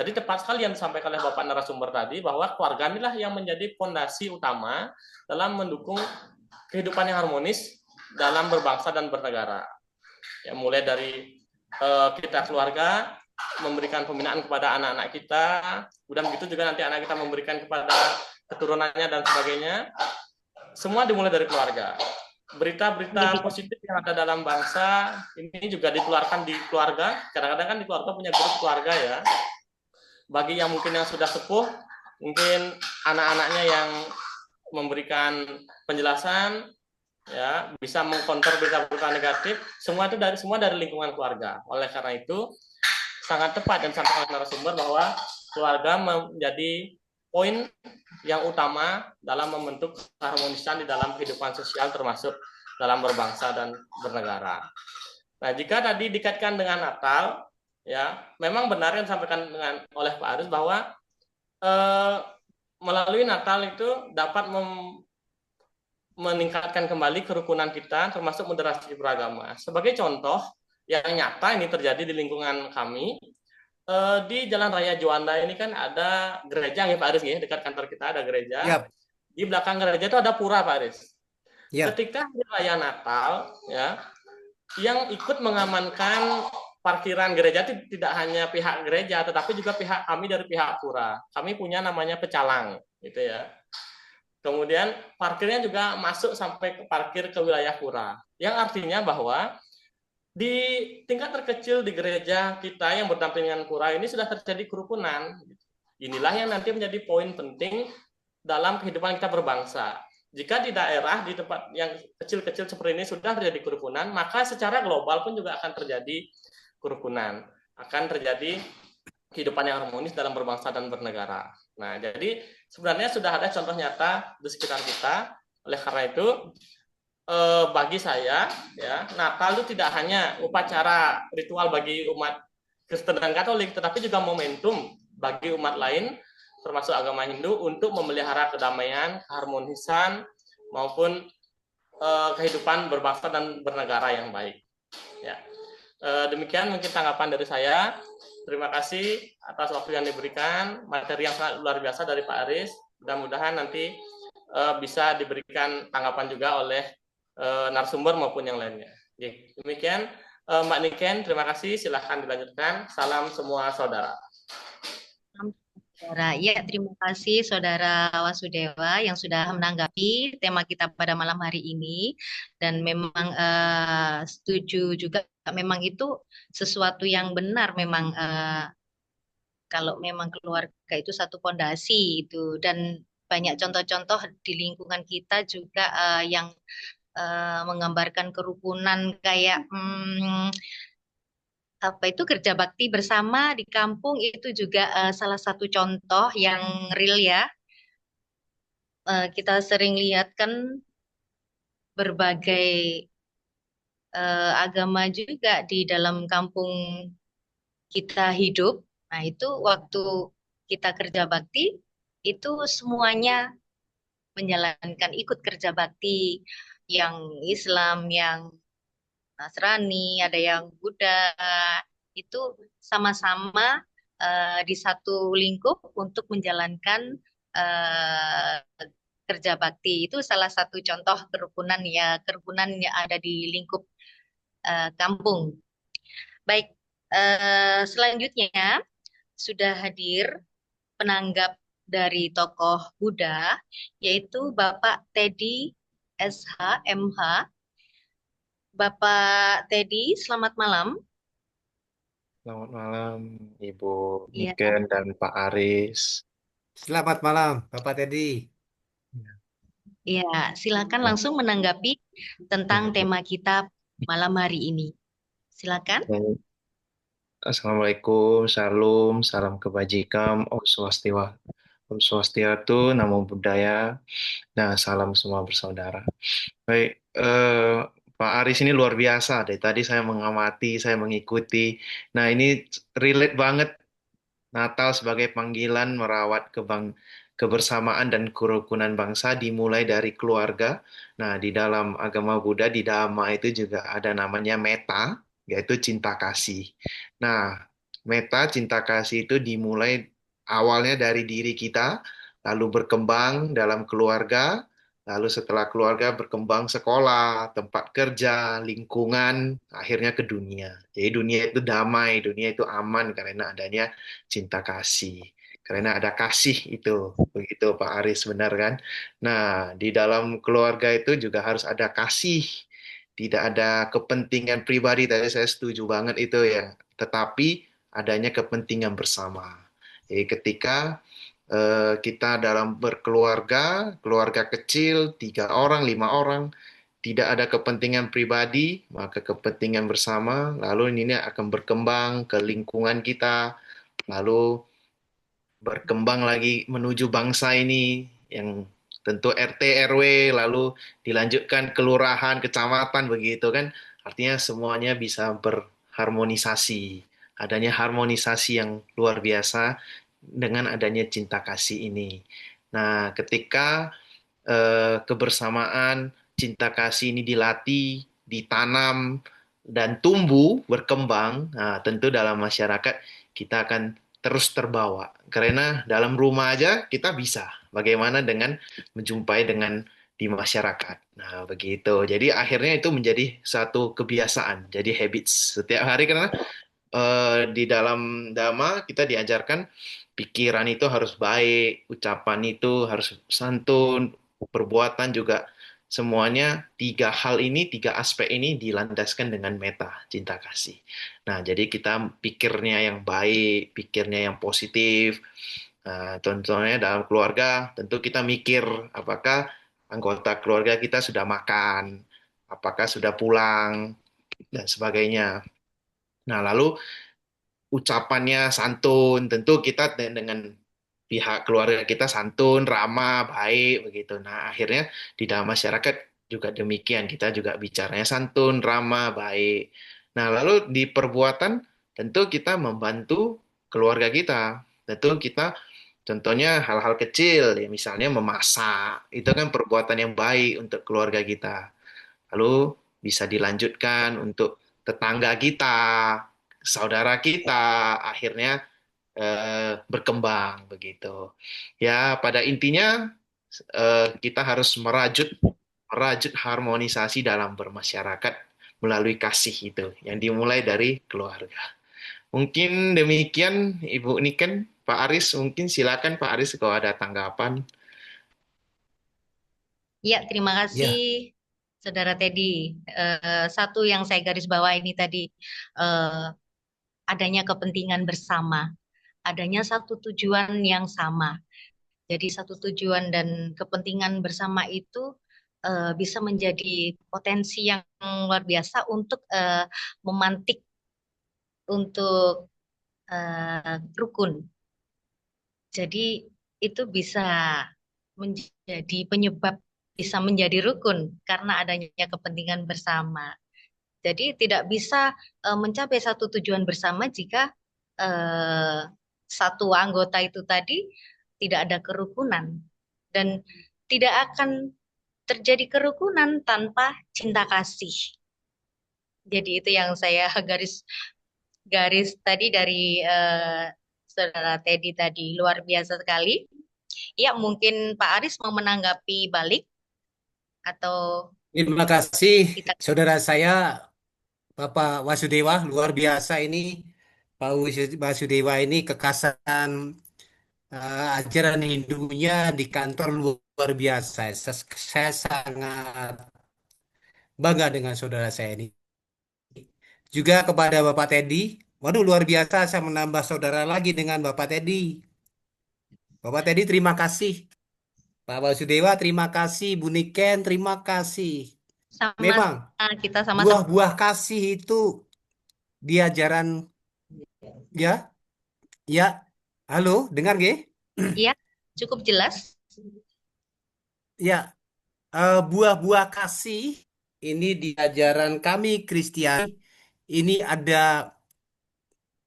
Jadi tepat sekali yang disampaikan oleh Bapak narasumber tadi, bahwa keluarga inilah yang menjadi fondasi utama dalam mendukung kehidupan yang harmonis dalam berbangsa dan bernegara. Ya, mulai dari kita keluarga memberikan pembinaan kepada anak-anak kita, kemudian begitu juga nanti anak kita memberikan kepada keturunannya dan sebagainya. Semua dimulai dari keluarga. Berita-berita positif yang ada dalam bangsa ini juga dikeluarkan di keluarga. Kadang-kadang kan di keluarga punya grup keluarga ya. Bagi yang mungkin yang sudah sepuh, mungkin anak-anaknya yang memberikan penjelasan, ya bisa mengkonter berita-berita negatif. Semua itu dari lingkungan keluarga. Oleh karena itu sangat tepat dan sampai narasumber bahwa keluarga menjadi poin yang utama dalam membentuk keharmonisan di dalam kehidupan sosial, termasuk dalam berbangsa dan bernegara. Nah, jika tadi dikaitkan dengan Natal, ya memang benar yang disampaikan oleh Pak Aris bahwa melalui Natal itu dapat meningkatkan kembali kerukunan kita, termasuk moderasi beragama. Sebagai contoh yang nyata ini terjadi di lingkungan kami, di Jalan Raya Juanda ini kan ada gereja ya Pak Aris, ya, dekat kantor kita ada gereja. Yap. Di belakang gereja itu ada pura Pak Aris. Yap. Ketika hari raya Natal, ya, yang ikut mengamankan parkiran gereja itu tidak hanya pihak gereja, tetapi juga pihak kami dari pihak pura. Kami punya namanya pecalang, gitu ya. Kemudian parkirnya juga masuk sampai ke parkir ke wilayah pura, yang artinya bahwa di tingkat terkecil di gereja kita yang berdampingan pura ini sudah terjadi kerukunan. Inilah yang nanti menjadi poin penting dalam kehidupan kita berbangsa. Jika di daerah, di tempat yang kecil-kecil seperti ini sudah terjadi kerukunan, maka secara global pun juga akan terjadi kerukunan. Akan terjadi kehidupan yang harmonis dalam berbangsa dan bernegara. Nah, jadi sebenarnya sudah ada contoh nyata di sekitar kita. Oleh karena itu, bagi saya, ya, Natal itu tidak hanya upacara ritual bagi umat Kristen dan Katolik, tetapi juga momentum bagi umat lain, termasuk agama Hindu, untuk memelihara kedamaian, keharmonisan, maupun kehidupan berbangsa dan bernegara yang baik. Ya. Demikian mungkin tanggapan dari saya. Terima kasih atas waktu yang diberikan, materi yang sangat luar biasa dari Pak Aris. Mudah-mudahan nanti bisa diberikan tanggapan juga oleh narasumber maupun yang lainnya. Demikian, Mbak Niken, terima kasih. Silahkan dilanjutkan. Salam semua saudara. Saudara, ya terima kasih Saudara Wasudewa yang sudah menanggapi tema kita pada malam hari ini, dan memang setuju juga, memang itu sesuatu yang benar, memang kalau memang keluarga itu satu fondasi itu, dan banyak contoh-contoh di lingkungan kita juga yang menggambarkan kerukunan kayak apa itu kerja bakti bersama di kampung, itu juga salah satu contoh yang real ya. Kita sering lihat kan berbagai agama juga di dalam kampung kita hidup. Nah, itu waktu kita kerja bakti itu semuanya menjalankan ikut kerja bakti, yang Islam, yang Nasrani, ada yang Buddha, itu sama-sama di satu lingkup untuk menjalankan kerja bakti. Itu salah satu contoh kerukunan ya, kerukunan yang ada di lingkup kampung. Baik, selanjutnya sudah hadir penanggap dari tokoh Buddha, yaitu Bapak Teddy SH MH. Bapak Teddy, selamat malam. Selamat malam, Ibu Iya, Niken dan Pak Aris. Selamat malam, Bapak Teddy. iya, silakan langsung menanggapi tentang tema kita malam hari ini. Silakan. Assalamualaikum, salam, salam kebajikan, Om Swastiastu, Om Swastiastu, Namo Buddhaya. Nah, salam semua bersaudara. Baik, Pak Aris ini luar biasa deh. Tadi saya mengamati, saya mengikuti. Nah, ini relate banget Natal sebagai panggilan merawat kebersamaan dan kerukunan bangsa dimulai dari keluarga. Nah, di dalam agama Buddha, di Dhamma itu juga ada namanya metta, yaitu cinta kasih. Nah, metta, cinta kasih itu dimulai awalnya dari diri kita, lalu berkembang dalam keluarga, lalu setelah keluarga berkembang sekolah, tempat kerja, lingkungan, akhirnya ke dunia. Jadi dunia itu damai, dunia itu aman karena adanya cinta kasih. Karena ada kasih itu, begitu Pak Aris, benar kan? Nah, di dalam keluarga itu juga harus ada kasih. Tidak ada kepentingan pribadi, tadi saya setuju banget itu ya. Tetapi adanya kepentingan bersama. Jadi ketika kita dalam berkeluarga, keluarga kecil, 3 orang, 5 orang, tidak ada kepentingan pribadi, maka kepentingan bersama, lalu ini akan berkembang ke lingkungan kita, lalu berkembang lagi menuju bangsa ini yang tentu RT RW lalu dilanjutkan kelurahan, kecamatan begitu kan. Artinya semuanya bisa berharmonisasi. Adanya harmonisasi yang luar biasa dengan adanya cinta kasih ini. Nah, ketika kebersamaan, cinta kasih ini dilatih, ditanam, dan tumbuh, berkembang, nah, tentu dalam masyarakat kita akan terus terbawa. Karena dalam rumah aja kita bisa. Bagaimana dengan menjumpai dengan di masyarakat. Nah, begitu. Jadi akhirnya itu menjadi satu kebiasaan, jadi habits. Setiap hari karena di dalam Dhamma kita diajarkan pikiran itu harus baik, ucapan itu harus santun, perbuatan juga semuanya 3 hal ini, 3 aspek ini dilandaskan dengan metta, cinta kasih. Nah, jadi kita pikirnya yang baik, pikirnya yang positif. Nah, contohnya dalam keluarga, tentu kita mikir apakah anggota keluarga kita sudah makan, apakah sudah pulang, dan sebagainya. Nah, lalu ucapannya santun, tentu kita dengan pihak keluarga kita santun, ramah, baik begitu. Nah, akhirnya di dalam masyarakat juga demikian, kita juga bicaranya santun, ramah, baik. Nah, lalu di perbuatan tentu kita membantu keluarga kita. Tentu kita contohnya hal-hal kecil, ya misalnya memasak, itu kan perbuatan yang baik untuk keluarga kita. Lalu bisa dilanjutkan untuk tetangga kita, saudara kita, akhirnya berkembang begitu. Ya, pada intinya kita harus merajut merajut harmonisasi dalam bermasyarakat melalui kasih itu yang dimulai dari keluarga. Mungkin demikian Ibu Niken, Pak Aris, mungkin silakan Pak Aris kalau ada tanggapan. Ya, terima kasih Ya, Saudara Teddy. Satu yang saya garis bawah ini tadi, eh, adanya kepentingan bersama, adanya satu tujuan yang sama. Jadi satu tujuan dan kepentingan bersama itu bisa menjadi potensi yang luar biasa untuk memantik untuk rukun. Jadi itu bisa menjadi penyebab bisa menjadi rukun karena adanya kepentingan bersama. Jadi tidak bisa mencapai satu tujuan bersama jika eh, satu anggota itu tadi tidak ada kerukunan dan tidak akan terjadi kerukunan tanpa cinta kasih. Jadi itu yang saya garis garis tadi dari Saudara Teddy tadi luar biasa sekali. Ya, mungkin Pak Aris mau menanggapi balik atau terima kasih kita. saudara saya, Bapak Wasudewa, luar biasa ini. Pak Wasudewa ini kekasan ajaran Hindunya di kantor luar biasa. Saya sangat bangga dengan saudara saya ini. Juga kepada Bapak Teddy, Waduh, luar biasa saya menambah saudara lagi dengan Bapak Teddy. Bapak Teddy terima kasih. Pak Wasudewa terima kasih. Bu Niken terima kasih. Memang Sama-sama, kita sama-sama. buah-buah kasih itu di ajaran ya, ya. Halo, dengar nggih? Iya, cukup jelas. Ya, buah-buah kasih ini di ajaran kami Kristiani ini ada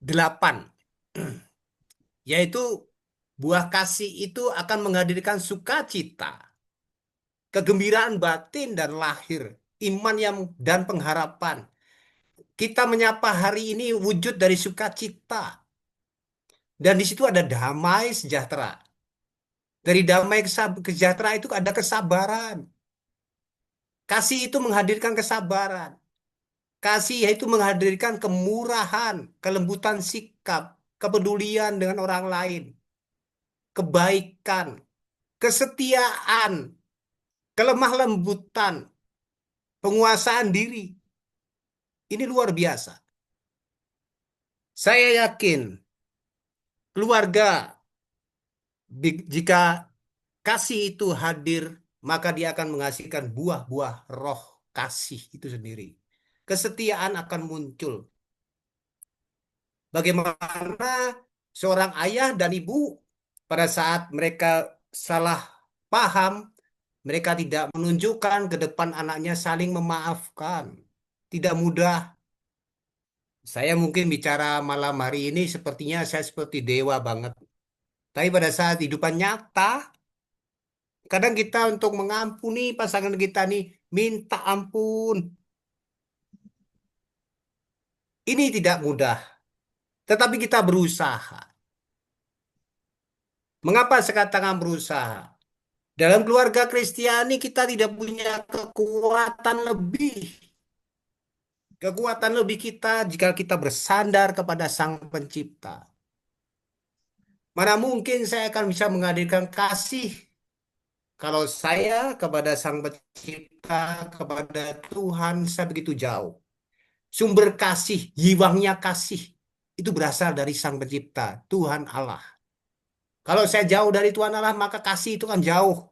8, yaitu buah kasih itu akan menghadirkan sukacita, kegembiraan batin dan lahir, iman yang dan pengharapan. Kita menyapa hari ini wujud dari sukacita, dan di situ ada damai sejahtera. Dari damai sejahtera itu ada kesabaran. Kasih itu menghadirkan kesabaran. Kasih yaitu menghadirkan kemurahan, kelembutan sikap, kepedulian dengan orang lain, kebaikan, kesetiaan, kelemah lembutan, penguasaan diri. Ini luar biasa. Saya yakin keluarga jika kasih itu hadir, maka dia akan menghasilkan buah-buah roh kasih itu sendiri. Kesetiaan akan muncul. Bagaimana seorang ayah dan ibu pada saat mereka salah paham, mereka tidak menunjukkan ke depan anaknya saling memaafkan. Tidak mudah. Saya mungkin bicara malam hari ini sepertinya saya seperti dewa banget. Tapi pada saat hidupan nyata, kadang kita untuk mengampuni pasangan kita nih, minta ampun. Ini tidak mudah. Tetapi kita berusaha. Mengapa saya katakan berusaha? Dalam keluarga Kristiani kita tidak punya kekuatan lebih. Kekuatan lebih kita jika kita bersandar kepada Sang Pencipta. Mana mungkin saya akan bisa menghadirkan kasih kalau saya kepada Sang Pencipta, kepada Tuhan, saya begitu jauh. Sumber kasih, jiwangnya kasih, itu berasal dari Sang Pencipta, Tuhan Allah. Kalau saya jauh dari Tuhan Allah, maka kasih itu kan jauh.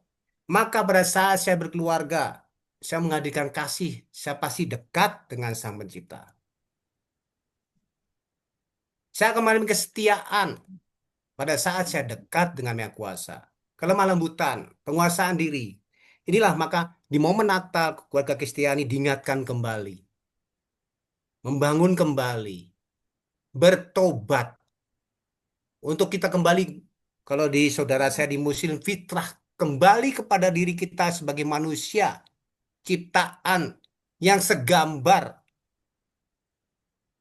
Maka pada saat saya berkeluarga, saya menghadirkan kasih, saya pasti dekat dengan Sang Pencipta. Saya kemarin kesetiaan pada saat saya dekat dengan Yang Kuasa. Kelemah lembutan, penguasaan diri. Inilah maka di momen Natal keluarga Kristiani diingatkan kembali. Membangun kembali. Bertobat. Untuk kita kembali, kalau di saudara saya di Muslim, fitrah. Kembali kepada diri kita sebagai manusia. Ciptaan yang segambar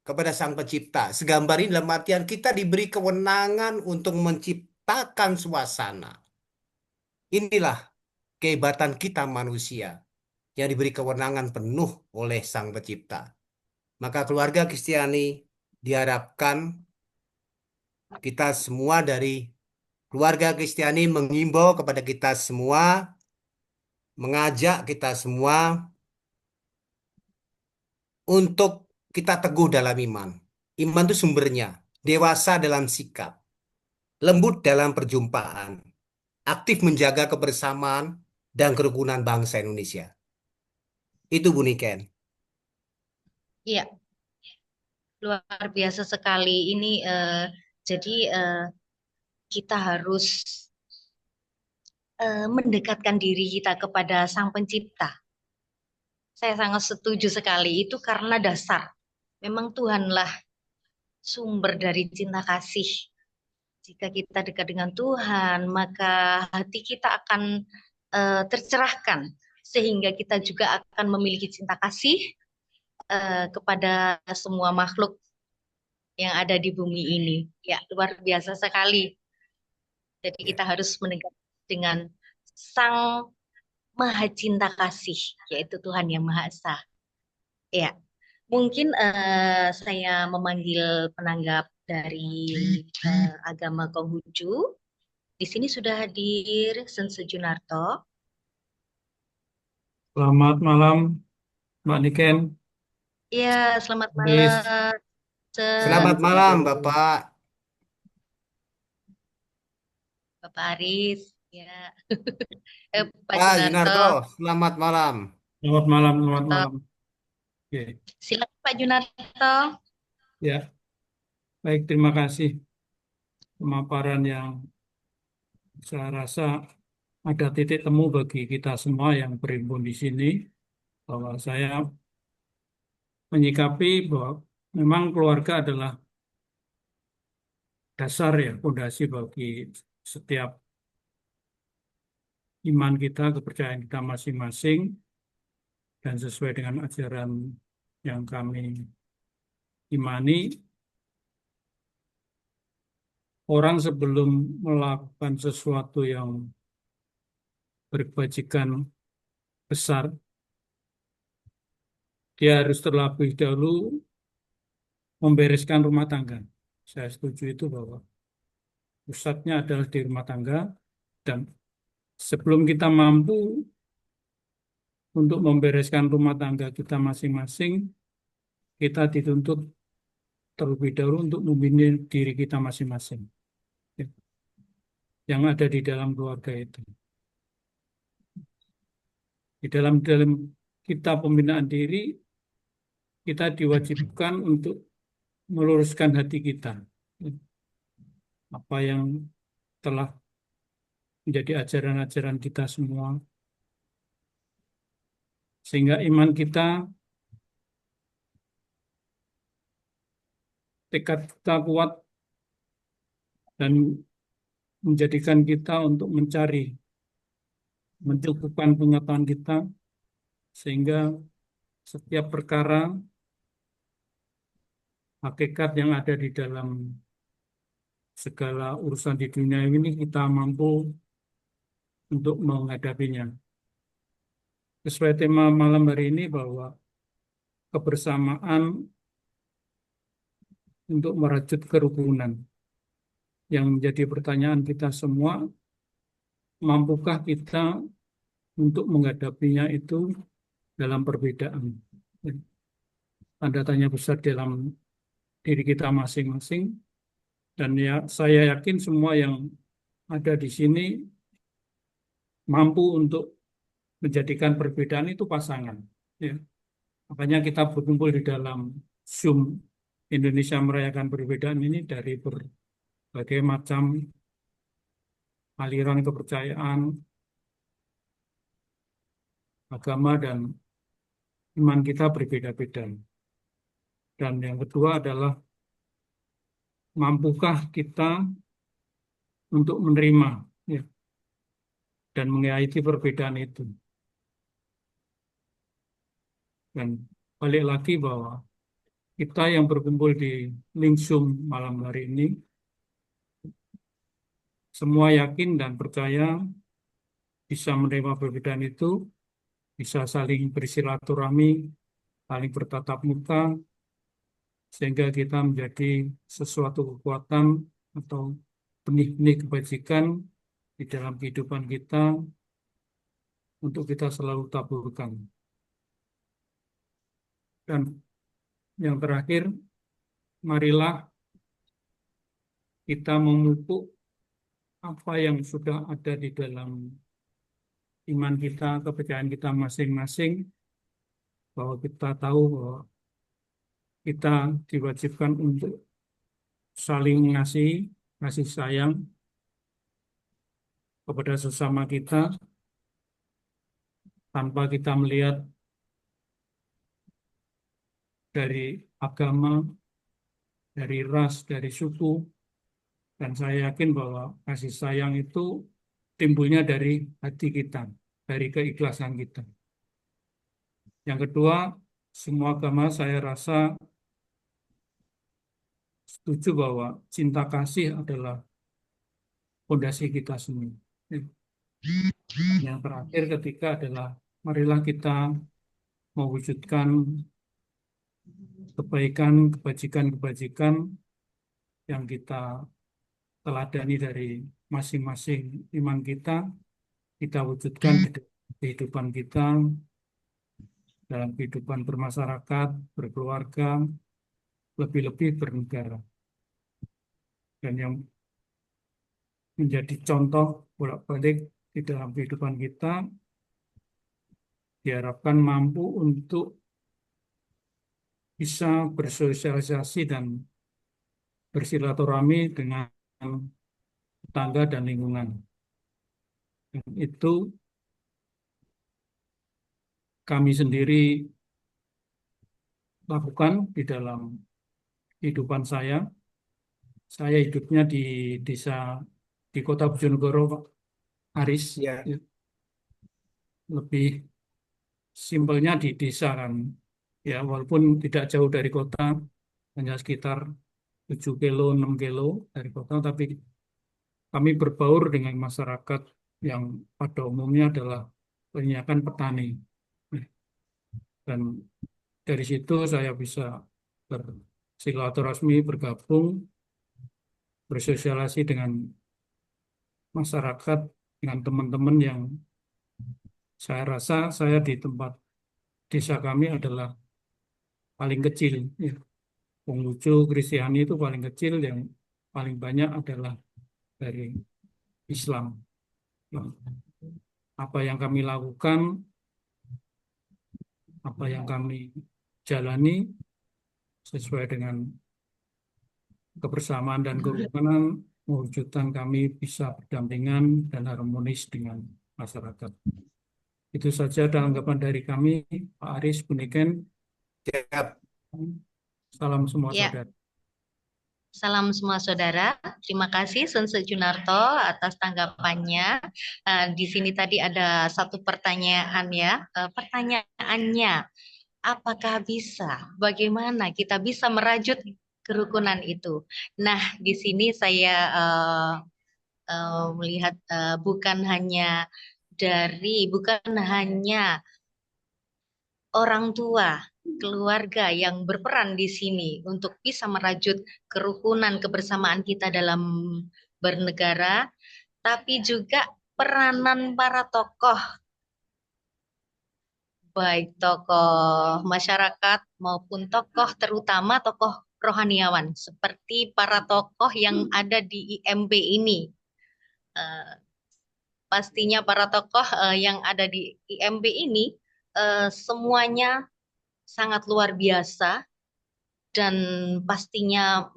kepada Sang Pencipta. Segambar ini dalam artian kita diberi kewenangan untuk menciptakan suasana. Inilah kehebatan kita manusia yang diberi kewenangan penuh oleh Sang Pencipta. Maka keluarga Kristiani diharapkan kita semua dari keluarga Kristiani mengimbau kepada kita semua, mengajak kita semua untuk kita teguh dalam iman. Iman itu sumbernya, dewasa dalam sikap, lembut dalam perjumpaan, aktif menjaga kebersamaan dan kerukunan bangsa Indonesia. Itu Bu Niken. Iya, luar biasa sekali. Ini jadi kita harus mendekatkan diri kita kepada Sang Pencipta. Saya sangat setuju sekali. Itu karena dasar. Memang Tuhanlah sumber dari cinta kasih. Jika kita dekat dengan Tuhan, maka hati kita akan tercerahkan. Sehingga kita juga akan memiliki cinta kasih kepada semua makhluk yang ada di bumi ini. Ya, luar biasa sekali. Jadi kita harus mendekat dengan Sang Maha Cinta Kasih, yaitu Tuhan yang Maha Esa. Ya, mungkin saya memanggil penanggap dari agama Konghucu. Di sini sudah hadir Sen Sejunarto. Selamat malam, Mbak Niken. Ya, selamat Bis. malam. Selamat malam, Bapak. Bapak Aris, ya, Pak Pak Junarto. Yunarto, selamat malam. Selamat malam, selamat Junarto. malam. Oke, Silakan Pak Junarto. ya, baik, terima kasih pemaparan yang saya rasa ada titik temu bagi kita semua yang berhimpun di sini, bahwa saya menyikapi bahwa memang keluarga adalah dasar ya, fondasi bagi setiap iman kita, kepercayaan kita masing-masing, dan sesuai dengan ajaran yang kami imani, orang sebelum melakukan sesuatu yang berkebajikan besar, dia harus terlebih dahulu membereskan rumah tangga. Saya setuju itu bahwa pusatnya adalah di rumah tangga, dan sebelum kita mampu untuk membereskan rumah tangga kita masing-masing, kita dituntut terlebih dahulu untuk membina diri kita masing-masing, ya, yang ada di dalam keluarga itu. Di dalam kita pembinaan diri, kita diwajibkan untuk meluruskan hati kita. Apa yang telah menjadi ajaran-ajaran kita semua, sehingga iman kita, tekad kita kuat, dan menjadikan kita untuk mencari, mencukupkan pengetahuan kita, sehingga setiap perkara, hakikat yang ada di dalam segala urusan di dunia ini kita mampu untuk menghadapinya. Sesuai tema malam hari ini bahwa kebersamaan untuk merajut kerukunan, yang menjadi pertanyaan kita semua, mampukah kita untuk menghadapinya itu dalam perbedaan? Tanda tanya besar dalam diri kita masing-masing, dan ya saya yakin semua yang ada di sini mampu untuk menjadikan perbedaan itu pasangan. Ya. Makanya kita berkumpul di dalam Zoom Indonesia Merayakan Perbedaan ini dari berbagai macam aliran kepercayaan, agama, dan iman kita berbeda-beda. Dan yang kedua adalah mampukah kita untuk menerima, ya, dan mengayomi perbedaan itu. Dan balik lagi bahwa kita yang berkumpul di link Zoom malam hari ini, semua yakin dan percaya bisa menerima perbedaan itu, bisa saling bersilaturahmi, saling bertatap muka, sehingga kita menjadi sesuatu kekuatan atau benih-benih kebajikan di dalam kehidupan kita untuk kita selalu taburkan. Dan yang terakhir, marilah kita memupuk apa yang sudah ada di dalam iman kita, kepercayaan kita masing-masing, bahwa kita tahu bahwa kita diwajibkan untuk saling mengasihi, kasih sayang kepada sesama kita, tanpa kita melihat dari agama, dari ras, dari suku. Dan saya yakin bahwa kasih sayang itu timbulnya dari hati kita, dari keikhlasan kita. Yang kedua, semua agama saya rasa setuju bahwa cinta kasih adalah fondasi kita semua. Yang terakhir ketika adalah marilah kita mewujudkan kebaikan, kebajikan-kebajikan yang kita teladani dari masing-masing iman kita wujudkan di dalam kehidupan kita, dalam kehidupan bermasyarakat, berkeluarga, lebih-lebih bernegara. Dan yang menjadi contoh bolak-balik di dalam kehidupan kita diharapkan mampu untuk bisa bersosialisasi dan bersilaturahmi dengan tetangga dan lingkungan. Dan itu kami sendiri lakukan di dalam kehidupan saya. Saya hidupnya di desa di Kota Bojonegoro, Pak Aris. Ya. Lebih simpelnya di desa kan. Ya, walaupun tidak jauh dari kota, hanya sekitar 7 kilo, 6 kilo dari kota, tapi kami berbaur dengan masyarakat yang pada umumnya adalah kebanyakan petani. Dan dari situ saya bisa bersilaturahmi, bergabung, bersosialisasi dengan masyarakat, dengan teman-teman yang saya rasa saya di tempat desa kami adalah paling kecil. Ya. Konghucu, Kristiani itu paling kecil, yang paling banyak adalah dari Islam. Nah, apa yang kami lakukan, apa yang kami jalani sesuai dengan kebersamaan dan kerukunan, mewujudkan kami bisa berdampingan dan harmonis dengan masyarakat. Itu saja tanggapan dari kami, Pak Aris, Bu Niken. Siap. Salam semua Ya. saudara. Salam semua saudara. Terima kasih Sense Junarto atas tanggapannya. Di sini tadi ada satu pertanyaan ya. Pertanyaannya, apakah bisa? Bagaimana kita bisa merajut kerukunan itu? Nah, di sini saya melihat bukan hanya orang tua, keluarga yang berperan di sini untuk bisa merajut kerukunan kebersamaan kita dalam bernegara, tapi juga peranan para tokoh, baik tokoh masyarakat maupun tokoh, terutama tokoh rohaniawan, seperti para tokoh yang ada di IMB ini. Pastinya para tokoh yang ada di IMB ini semuanya sangat luar biasa dan pastinya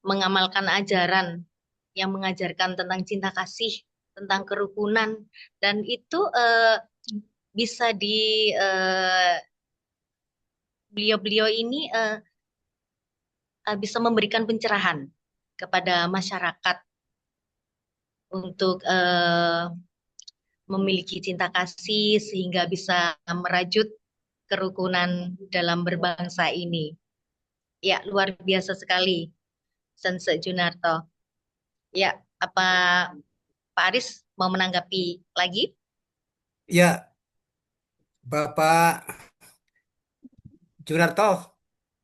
mengamalkan ajaran yang mengajarkan tentang cinta kasih, tentang kerukunan, dan itu bisa beliau-beliau ini bisa memberikan pencerahan kepada masyarakat untuk memiliki cinta kasih sehingga bisa merajut kerukunan dalam berbangsa ini. Ya, luar biasa sekali, Sense Junarto. Ya, apa Pak Aris mau menanggapi lagi? Ya, Bapak Junarto,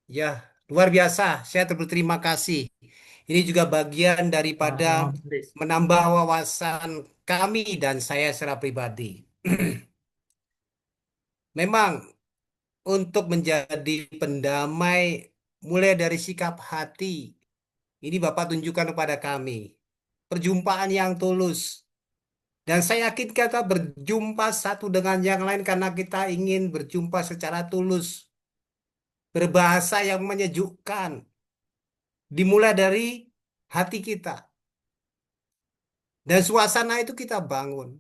ya luar biasa. Saya berterima kasih. Ini juga bagian daripada menambah wawasan kami dan saya secara pribadi. Memang untuk menjadi pendamai mulai dari sikap hati, ini Bapak tunjukkan kepada kami. Perjumpaan yang tulus. Dan saya yakin kita berjumpa satu dengan yang lain karena kita ingin berjumpa secara tulus. Berbahasa yang menyejukkan. Dimulai dari hati kita. Dan suasana itu kita bangun.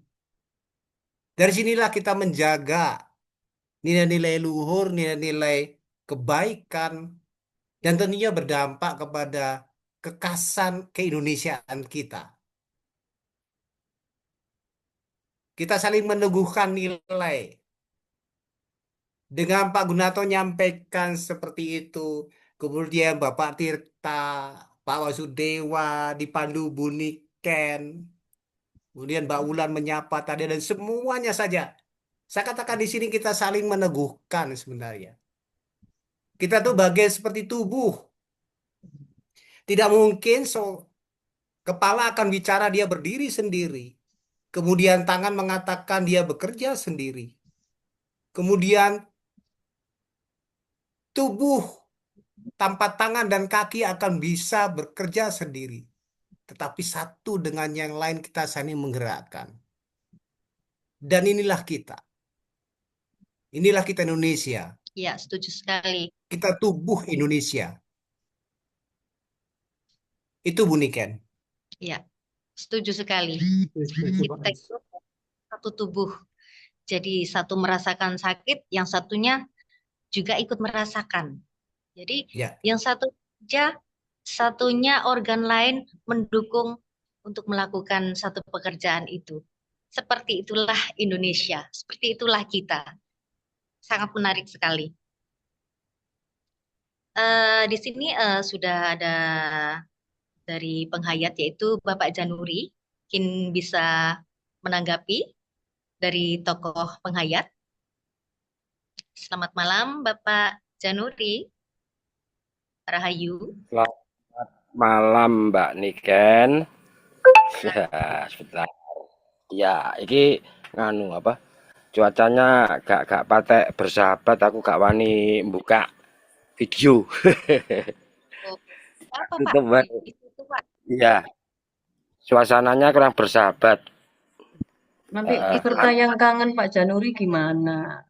Dari sinilah kita menjaga nilai-nilai luhur, nilai-nilai kebaikan, dan tentunya berdampak kepada kekasan keindonesiaan kita. Kita saling meneguhkan nilai. Dengan Pak Gunato nyampaikan seperti itu, kemudian Bapak Tirta, Pak Wasudewa, dipandu Bu Niken, kemudian Mbak Wulan menyapa tadi, dan semuanya saja. Saya katakan di sini kita saling meneguhkan sebenarnya. Kita tuh bagian seperti tubuh. Tidak mungkin kepala akan bicara dia berdiri sendiri. Kemudian tangan mengatakan dia bekerja sendiri. Kemudian tubuh tanpa tangan dan kaki akan bisa bekerja sendiri. Tetapi satu dengan yang lain kita saling menggerakkan. Dan inilah kita. Inilah kita Indonesia. Ya, setuju sekali. Kita tubuh Indonesia. Itu Bu Niken. Ya, setuju sekali. Setuju, Pak Kita Anies. itu satu tubuh. Jadi satu merasakan sakit, yang satunya juga ikut merasakan. Jadi Ya, yang satu saja, satunya organ lain mendukung untuk melakukan satu pekerjaan itu. Seperti itulah Indonesia, seperti itulah kita. Sangat menarik sekali. Di sini sudah ada dari penghayat yaitu Bapak Januri. Mungkin bisa menanggapi dari tokoh penghayat. Selamat malam Bapak Januri. Rahayu. Selamat malam Mbak Niken. Ya, sebentar. Ya, iki nganu apa? Cuacanya gak patek bersahabat, aku gak wani buka video. Oh, apa Pak? Itu Mbak. Itu Pak. Iya, suasananya kurang bersahabat. Nanti peserta yang kangen Pak Januri gimana?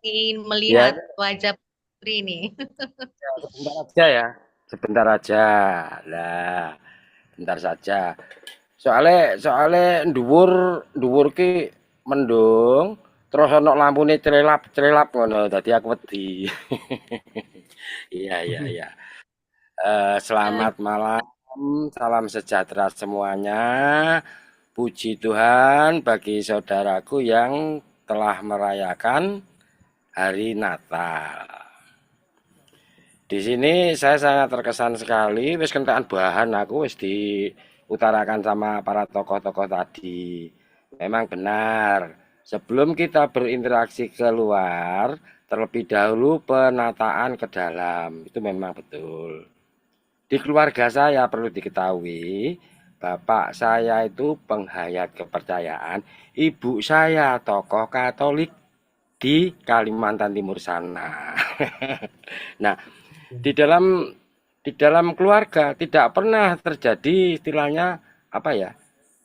Ingin Ya, melihat wajah Putri ini. sebentar aja ya. Sebentar aja. Lah, bentar saja. Soale dhuwur ki mendung, terus ana lampune celelap ngono, dadi aku wedi. Iya. Selamat malam, salam sejahtera semuanya. Puji Tuhan bagi saudaraku yang telah merayakan hari Natal. Di sini saya sangat terkesan sekali, wis kentekan bahan aku wis diutarakan sama para tokoh-tokoh tadi. Memang benar, sebelum kita berinteraksi keluar, terlebih dahulu penataan ke dalam. Itu memang betul. Di keluarga saya perlu diketahui, bapak saya itu penghayat kepercayaan, ibu saya tokoh Katolik di Kalimantan Timur sana. Nah, di dalam keluarga tidak pernah terjadi istilahnya apa ya,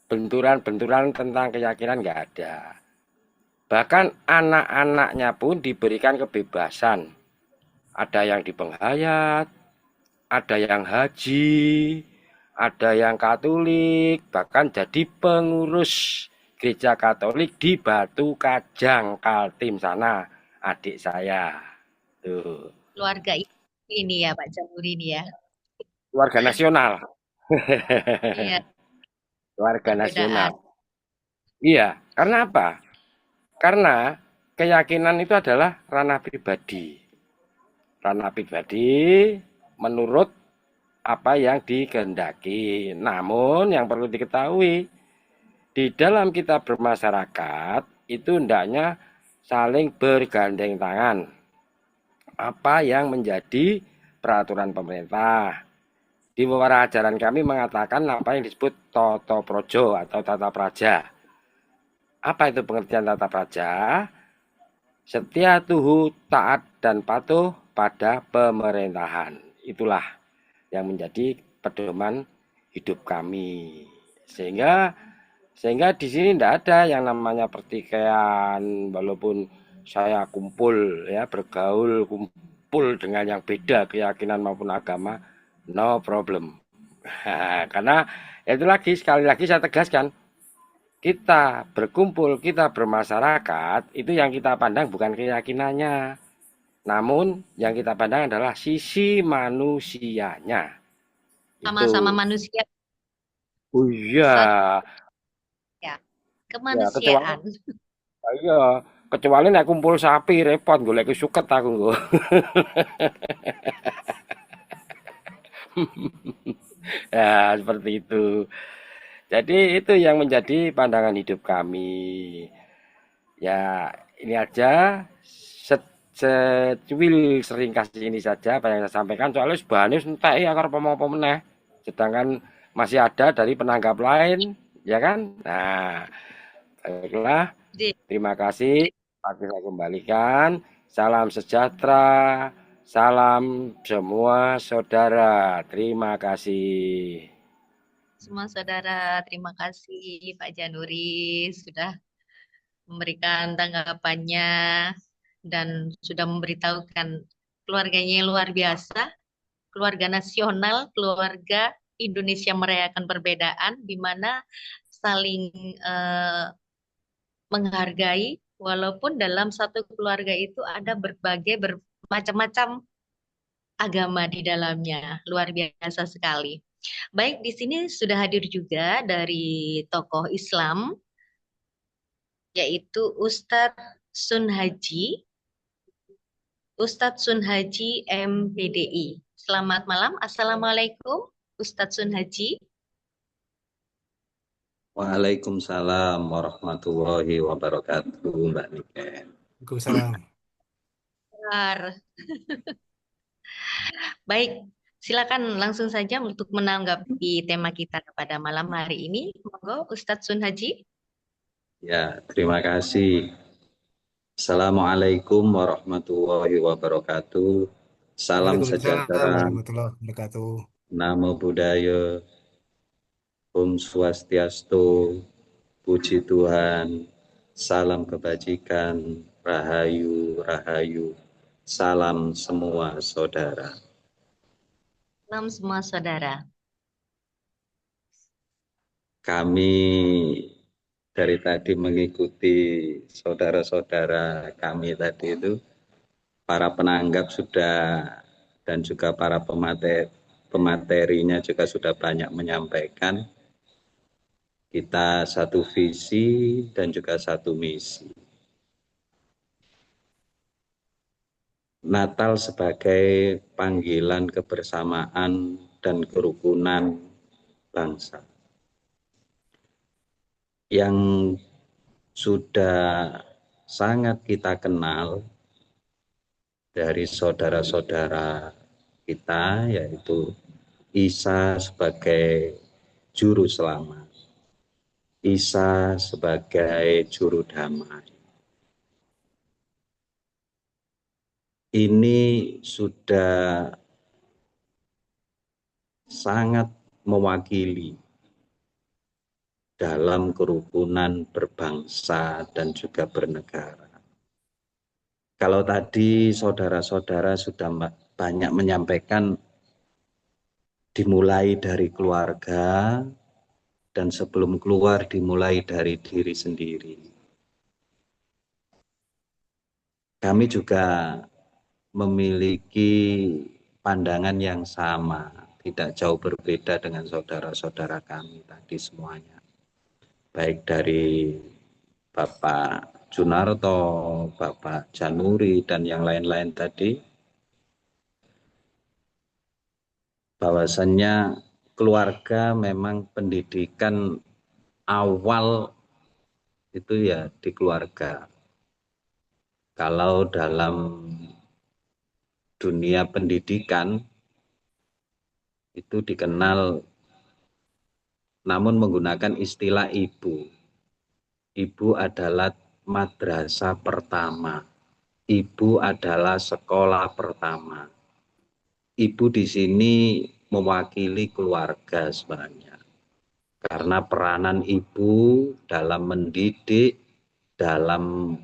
benturan-benturan tentang keyakinan nggak ada. Bahkan anak-anaknya pun diberikan kebebasan. Ada yang di penghayat, ada yang haji, ada yang Katolik, bahkan jadi pengurus gereja Katolik di Batu Kajang, Kaltim sana, adik saya. Tuh, Keluarga ini ya Pak Januri ini ya. keluarga nasional. Iya, Keluarga perbedaan. nasional. Iya, karena apa? Karena keyakinan itu adalah ranah pribadi. Ranah pribadi menurut apa yang dikehendaki. Namun yang perlu diketahui, di dalam kita bermasyarakat itu hendaknya saling bergandeng tangan. Apa yang menjadi peraturan pemerintah. Di wewara ajaran kami mengatakan apa yang disebut Toto Projo atau tata praja. Apa itu pengertian tata praja? Setia, tuhu, taat, dan patuh pada pemerintahan. Itulah yang menjadi pedoman hidup kami. Sehingga di sini tidak ada yang namanya pertikaian, walaupun saya kumpul ya, bergaul kumpul dengan yang beda keyakinan maupun agama, no problem. Karena itu lagi, sekali lagi saya tegaskan, kita berkumpul, kita bermasyarakat, itu yang kita pandang bukan keyakinannya, namun yang kita pandang adalah sisi manusianya. Sama-sama Itu. manusia Oh iya. ya. Ya, Kemanusiaan. kecuali nek kumpul sapi repot golek suket aku nggo. Ya, seperti itu. Jadi itu yang menjadi pandangan hidup kami. Ya, ini aja secuil seringkas ini saja apa yang saya sampaikan, soalnya sebahane entek ya karo apa meneh. Sedangkan masih ada dari penanggap lain, ya kan? Nah, baiklah. Terima kasih. Saya kembalikan. Salam sejahtera. Salam semua saudara. Terima kasih. Semua saudara, terima kasih Pak Januri sudah memberikan tanggapannya dan sudah memberitahukan keluarganya yang luar biasa, keluarga nasional, keluarga Indonesia merayakan perbedaan, di mana saling menghargai, walaupun dalam satu keluarga itu ada berbagai macam-macam agama di dalamnya. Luar biasa sekali. Baik, di sini sudah hadir juga dari tokoh Islam, yaitu Ustadz Sun Haji MPDI. Selamat malam, Assalamualaikum Ustadz Sun Haji. Waalaikumsalam warahmatullahi wabarakatuh, Mbak Niken. Waalaikumsalam. Baik, silakan langsung saja untuk menanggapi tema kita pada malam hari ini. Monggo, Ustadz Sun Haji. Ya, terima kasih. Assalamualaikum warahmatullahi wabarakatuh. Salam Waalaikumsalam sejahtera, warahmatullahi wabarakatuh. Namo Buddhaya, Om Swastiastu, Puji Tuhan, salam kebajikan, Rahayu, Rahayu, salam semua saudara. Salam semua saudara. Kami dari tadi mengikuti saudara-saudara kami tadi itu, para penanggap sudah dan juga para pematerinya juga sudah banyak menyampaikan. Kita satu visi dan juga satu misi. Natal sebagai panggilan kebersamaan dan kerukunan bangsa. Yang sudah sangat kita kenal dari saudara-saudara kita, yaitu Isa sebagai juru selamat, Isa sebagai juru damai. Ini sudah sangat mewakili dalam kerukunan berbangsa dan juga bernegara. Kalau tadi saudara-saudara sudah banyak menyampaikan dimulai dari keluarga dan sebelum keluar dimulai dari diri sendiri. Kami juga memiliki pandangan yang sama, tidak jauh berbeda dengan saudara-saudara kami tadi semuanya. Baik dari Bapak Junarto, Bapak Januri, dan yang lain-lain tadi, bahwasannya keluarga memang pendidikan awal itu ya di keluarga. Kalau dalam dunia pendidikan itu dikenal namun menggunakan istilah ibu. Ibu adalah madrasah pertama. Ibu adalah sekolah pertama. Ibu di sini mewakili keluarga sebenarnya. Karena peranan ibu dalam mendidik, dalam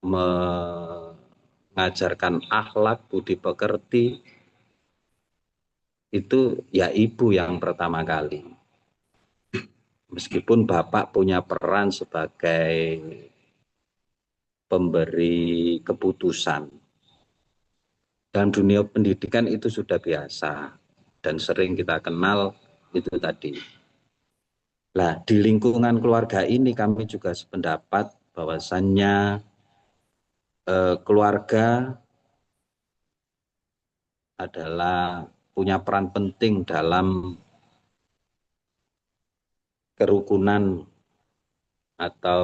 mengajarkan akhlak, budi pekerti, itu ya ibu yang pertama kali. Meskipun bapak punya peran sebagai pemberi keputusan. Dan dunia pendidikan itu sudah biasa dan sering kita kenal itu tadi. Nah, di lingkungan keluarga ini kami juga sependapat bahwasannya keluarga adalah punya peran penting dalam kerukunan atau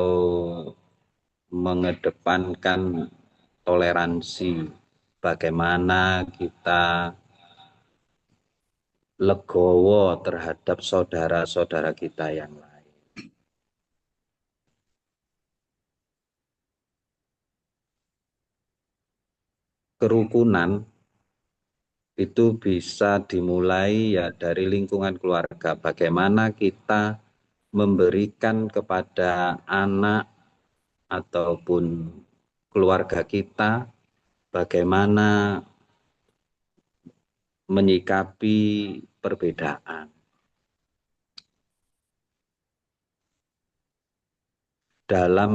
mengedepankan toleransi, bagaimana kita legowo terhadap saudara-saudara kita yang lain. kerukunan itu bisa dimulai ya dari lingkungan keluarga. Bagaimana kita memberikan kepada anak ataupun keluarga kita, bagaimana menyikapi perbedaan. Dalam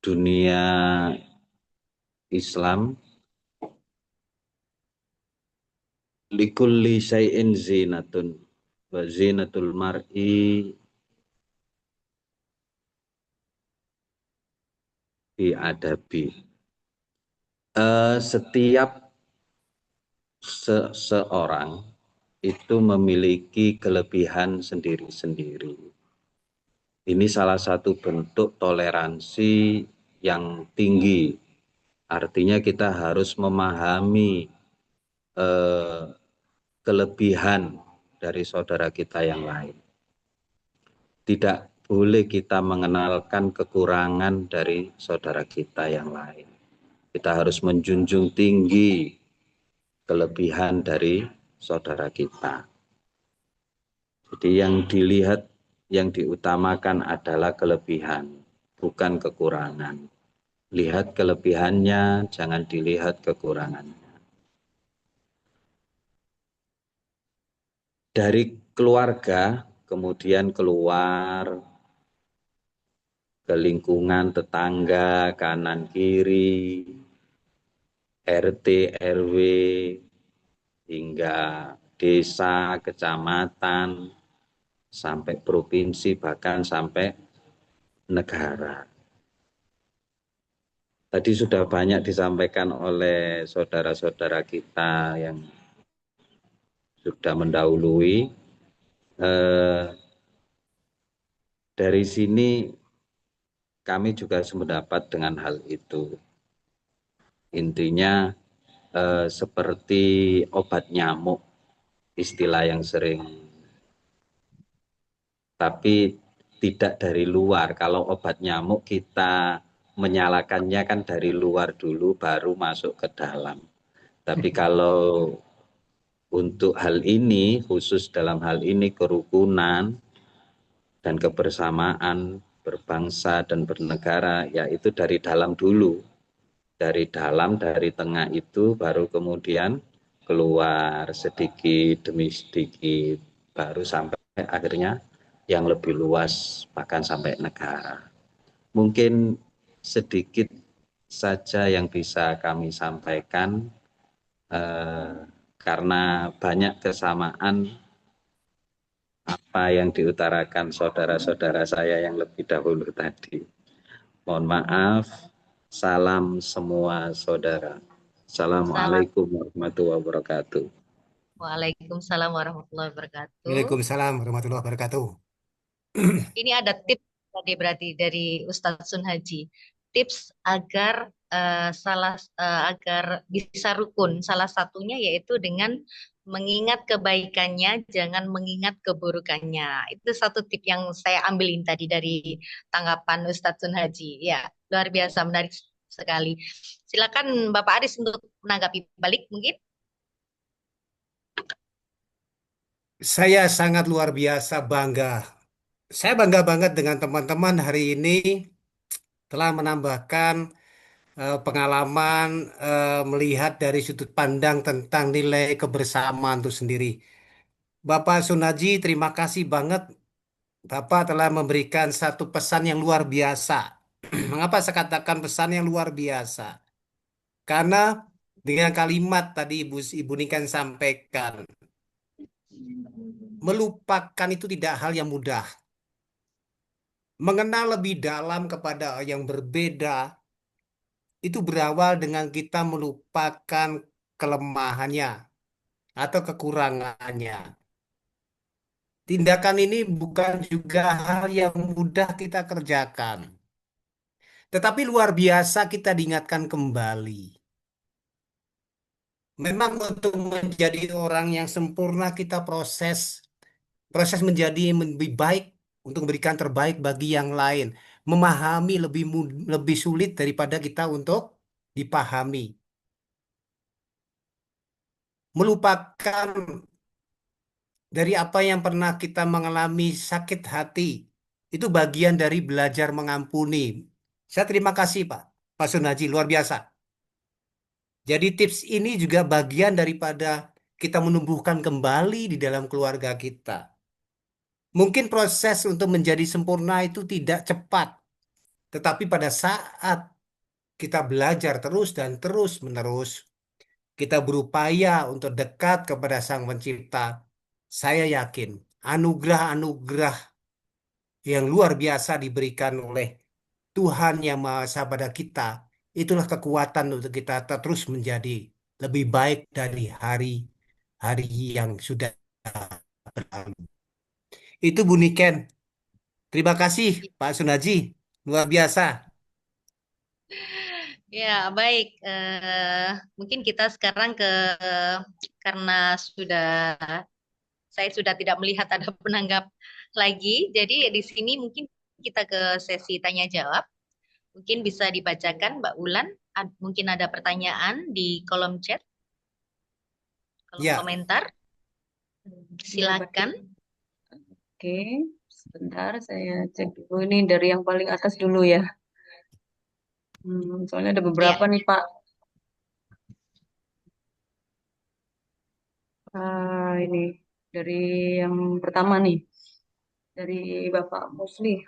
dunia Islam, likulli syai'in zinatun wa zinatul mar'i bi adabi. Setiap seseorang itu memiliki kelebihan sendiri-sendiri. Ini salah satu bentuk toleransi yang tinggi. Artinya kita harus memahami kelebihan dari saudara kita yang lain. Tidak boleh kita mengenalkan kekurangan dari saudara kita yang lain. Kita harus menjunjung tinggi kelebihan dari saudara kita. Jadi yang dilihat, yang diutamakan adalah kelebihan, bukan kekurangan. Lihat kelebihannya, jangan dilihat kekurangannya. Dari keluarga, kemudian keluar ke lingkungan tetangga, kanan kiri, RT, RW, hingga desa, kecamatan, sampai provinsi, bahkan sampai negara. Tadi sudah banyak disampaikan oleh saudara-saudara kita yang sudah mendahului. Dari sini kami juga sependapat dengan hal itu. Intinya seperti obat nyamuk, istilah yang sering, tapi tidak dari luar. Kalau obat nyamuk kita menyalakannya kan dari luar dulu baru masuk ke dalam. Tapi kalau untuk hal ini, khusus dalam hal ini kerukunan dan kebersamaan berbangsa dan bernegara, yaitu dari dalam dulu. Dari dalam, dari tengah itu baru kemudian keluar sedikit demi sedikit, baru sampai akhirnya yang lebih luas, bahkan sampai negara. Mungkin sedikit saja yang bisa kami sampaikan, karena banyak kesamaan apa yang diutarakan saudara-saudara saya yang lebih dahulu tadi. Mohon maaf, salam semua saudara. Assalamualaikum warahmatullahi wabarakatuh. Waalaikumsalam warahmatullahi wabarakatuh. Waalaikumsalam warahmatullahi wabarakatuh. Ini ada tips tadi berarti dari Ustadz Sunhaji. Tips agar agar bisa rukun. Salah satunya yaitu dengan mengingat kebaikannya, jangan mengingat keburukannya. Itu satu tip yang saya ambilin tadi dari tanggapan Ustadz Sunhaji. Ya, luar biasa, menarik sekali. Silakan Bapak Aris untuk menanggapi balik mungkin. Saya sangat luar biasa bangga. Saya bangga banget dengan teman-teman hari ini telah menambahkan pengalaman melihat dari sudut pandang tentang nilai kebersamaan itu sendiri. Bapak Sunaji, terima kasih banget. Bapak telah memberikan satu pesan yang luar biasa. Mengapa saya katakan pesan yang luar biasa? Karena dengan kalimat tadi Ibu Niken sampaikan, melupakan itu tidak hal yang mudah. Mengenal lebih dalam kepada yang berbeda, itu berawal dengan kita melupakan kelemahannya atau kekurangannya. Tindakan ini bukan juga hal yang mudah kita kerjakan. Tetapi luar biasa kita diingatkan kembali. Memang untuk menjadi orang yang sempurna kita proses menjadi lebih baik untuk memberikan terbaik bagi yang lain. memahami lebih sulit daripada kita untuk dipahami. Melupakan dari apa yang pernah kita mengalami sakit hati. Itu bagian dari belajar mengampuni. Saya terima kasih Pak Sunaji, luar biasa. Jadi tips ini juga bagian daripada kita menumbuhkan kembali di dalam keluarga kita. Mungkin proses untuk menjadi sempurna itu tidak cepat, tetapi pada saat kita belajar terus dan terus menerus, kita berupaya untuk dekat kepada Sang Pencipta. Saya yakin anugerah-anugerah yang luar biasa diberikan oleh Tuhan Yang Maha Esa pada kita, itulah kekuatan untuk kita terus menjadi lebih baik dari hari-hari yang sudah berlalu. Itu Bu Niken. Terima kasih Pak Sunaji, luar biasa. Ya, baik. Mungkin kita sekarang karena saya sudah tidak melihat ada penanggap lagi. Jadi di sini mungkin kita ke sesi tanya jawab. Mungkin bisa dibacakan Mbak Ulan. Mungkin ada pertanyaan di kolom chat, kolom Ya, komentar. Silakan. Oke, sebentar saya cek dulu ini dari yang paling atas dulu ya. Soalnya ada beberapa Ya, nih Pak. Ini dari yang pertama nih, dari Bapak Musli.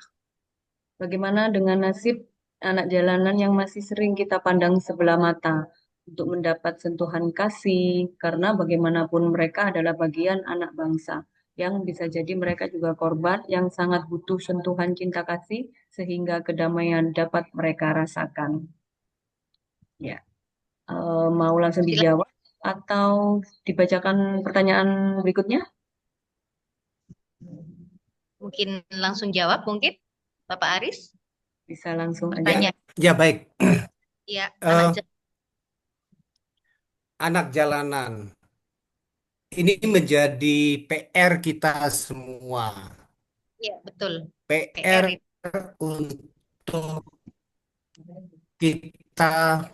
Bagaimana dengan nasib anak jalanan yang masih sering kita pandang sebelah mata untuk mendapat sentuhan kasih, karena bagaimanapun mereka adalah bagian anak bangsa yang bisa jadi mereka juga korban yang sangat butuh sentuhan cinta kasih sehingga kedamaian dapat mereka rasakan. Ya, mau langsung silakan. dijawab atau dibacakan pertanyaan berikutnya? Mungkin langsung jawab mungkin Bapak Aris. Bisa langsung aja. Pertanyaan. ya baik. Ya, Eh, anak jalanan ini menjadi PR kita semua. ya betul. PR itu. untuk kita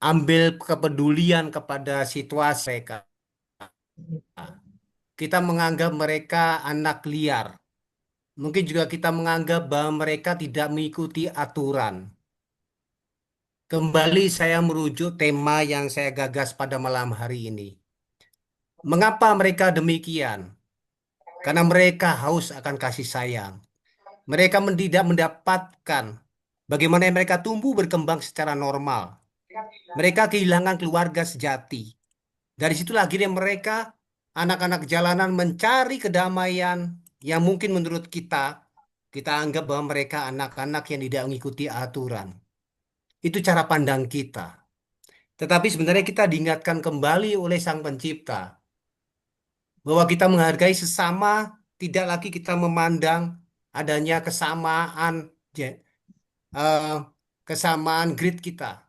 ambil kepedulian kepada situasi mereka. Kita menganggap mereka anak liar. Mungkin juga kita menganggap bahwa mereka tidak mengikuti aturan. Kembali saya merujuk tema yang saya gagas pada malam hari ini. Mengapa mereka demikian? Karena mereka haus akan kasih sayang. Mereka tidak mendapatkan bagaimana mereka tumbuh berkembang secara normal. Mereka kehilangan keluarga sejati. Dari situlah akhirnya mereka, anak-anak jalanan, mencari kedamaian yang mungkin menurut kita anggap bahwa mereka anak-anak yang tidak mengikuti aturan. Itu cara pandang kita. Tetapi sebenarnya kita diingatkan kembali oleh Sang Pencipta bahwa kita menghargai sesama, tidak lagi kita memandang adanya kesamaan eh, kesamaan grid kita.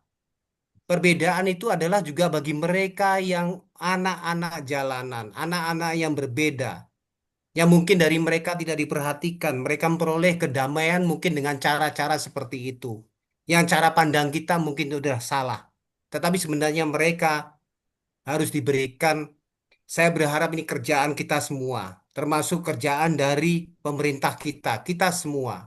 Perbedaan itu adalah juga bagi mereka yang anak-anak jalanan, anak-anak yang berbeda, yang mungkin dari mereka tidak diperhatikan. Mereka memperoleh kedamaian mungkin dengan cara-cara seperti itu. Yang cara pandang kita mungkin sudah salah. Tetapi sebenarnya mereka harus diberikan, saya berharap ini kerjaan kita semua, termasuk kerjaan dari pemerintah kita semua.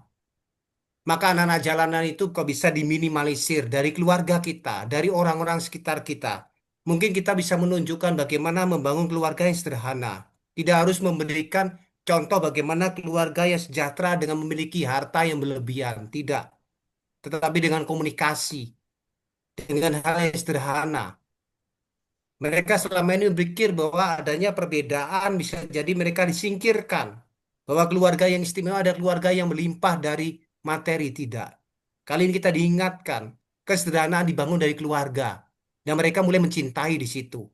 Maka anak-anak jalanan itu kok bisa diminimalisir dari keluarga kita, dari orang-orang sekitar kita. Mungkin kita bisa menunjukkan bagaimana membangun keluarga yang sederhana. Tidak harus memberikan contoh bagaimana keluarga yang sejahtera dengan memiliki harta yang berlebihan. Tidak. Tetapi dengan komunikasi, dengan hal yang sederhana. Mereka selama ini berpikir bahwa adanya perbedaan bisa jadi mereka disingkirkan. Bahwa keluarga yang istimewa ada keluarga yang melimpah dari materi, tidak. Kali ini kita diingatkan, kesederhanaan dibangun dari keluarga. Dan mereka mulai mencintai di situ.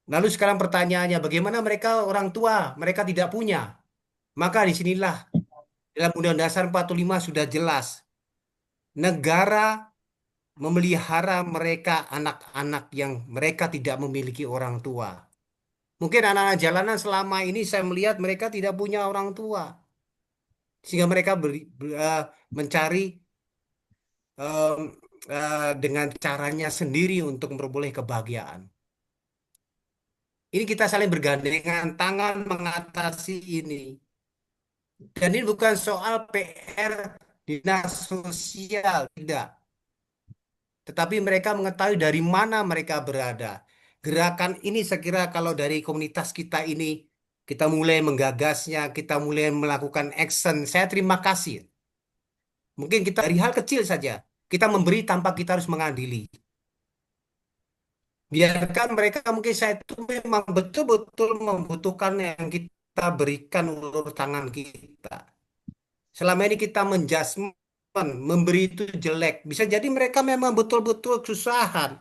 Lalu sekarang pertanyaannya, bagaimana mereka orang tua, mereka tidak punya. Maka disinilah, dalam Undang-Undang Dasar 45 sudah jelas. Negara memelihara mereka anak-anak yang mereka tidak memiliki orang tua. Mungkin anak-anak jalanan selama ini saya melihat mereka tidak punya orang tua. sehingga mereka mencari dengan caranya sendiri untuk memperoleh kebahagiaan. Ini kita saling bergandengan tangan mengatasi ini. Dan ini bukan soal PR dinas sosial, tidak. Tetapi mereka mengetahui dari mana mereka berada. Gerakan ini saya kira kalau dari komunitas kita ini, kita mulai menggagasnya, kita mulai melakukan action. Saya terima kasih. Mungkin kita dari hal kecil saja, kita memberi tanpa kita harus mengadili. Biarkan mereka, mungkin saya itu memang betul-betul membutuhkan yang kita berikan ulur tangan kita. Selama ini kita menjudgment, memberi itu jelek. Bisa jadi mereka memang betul-betul kesusahan.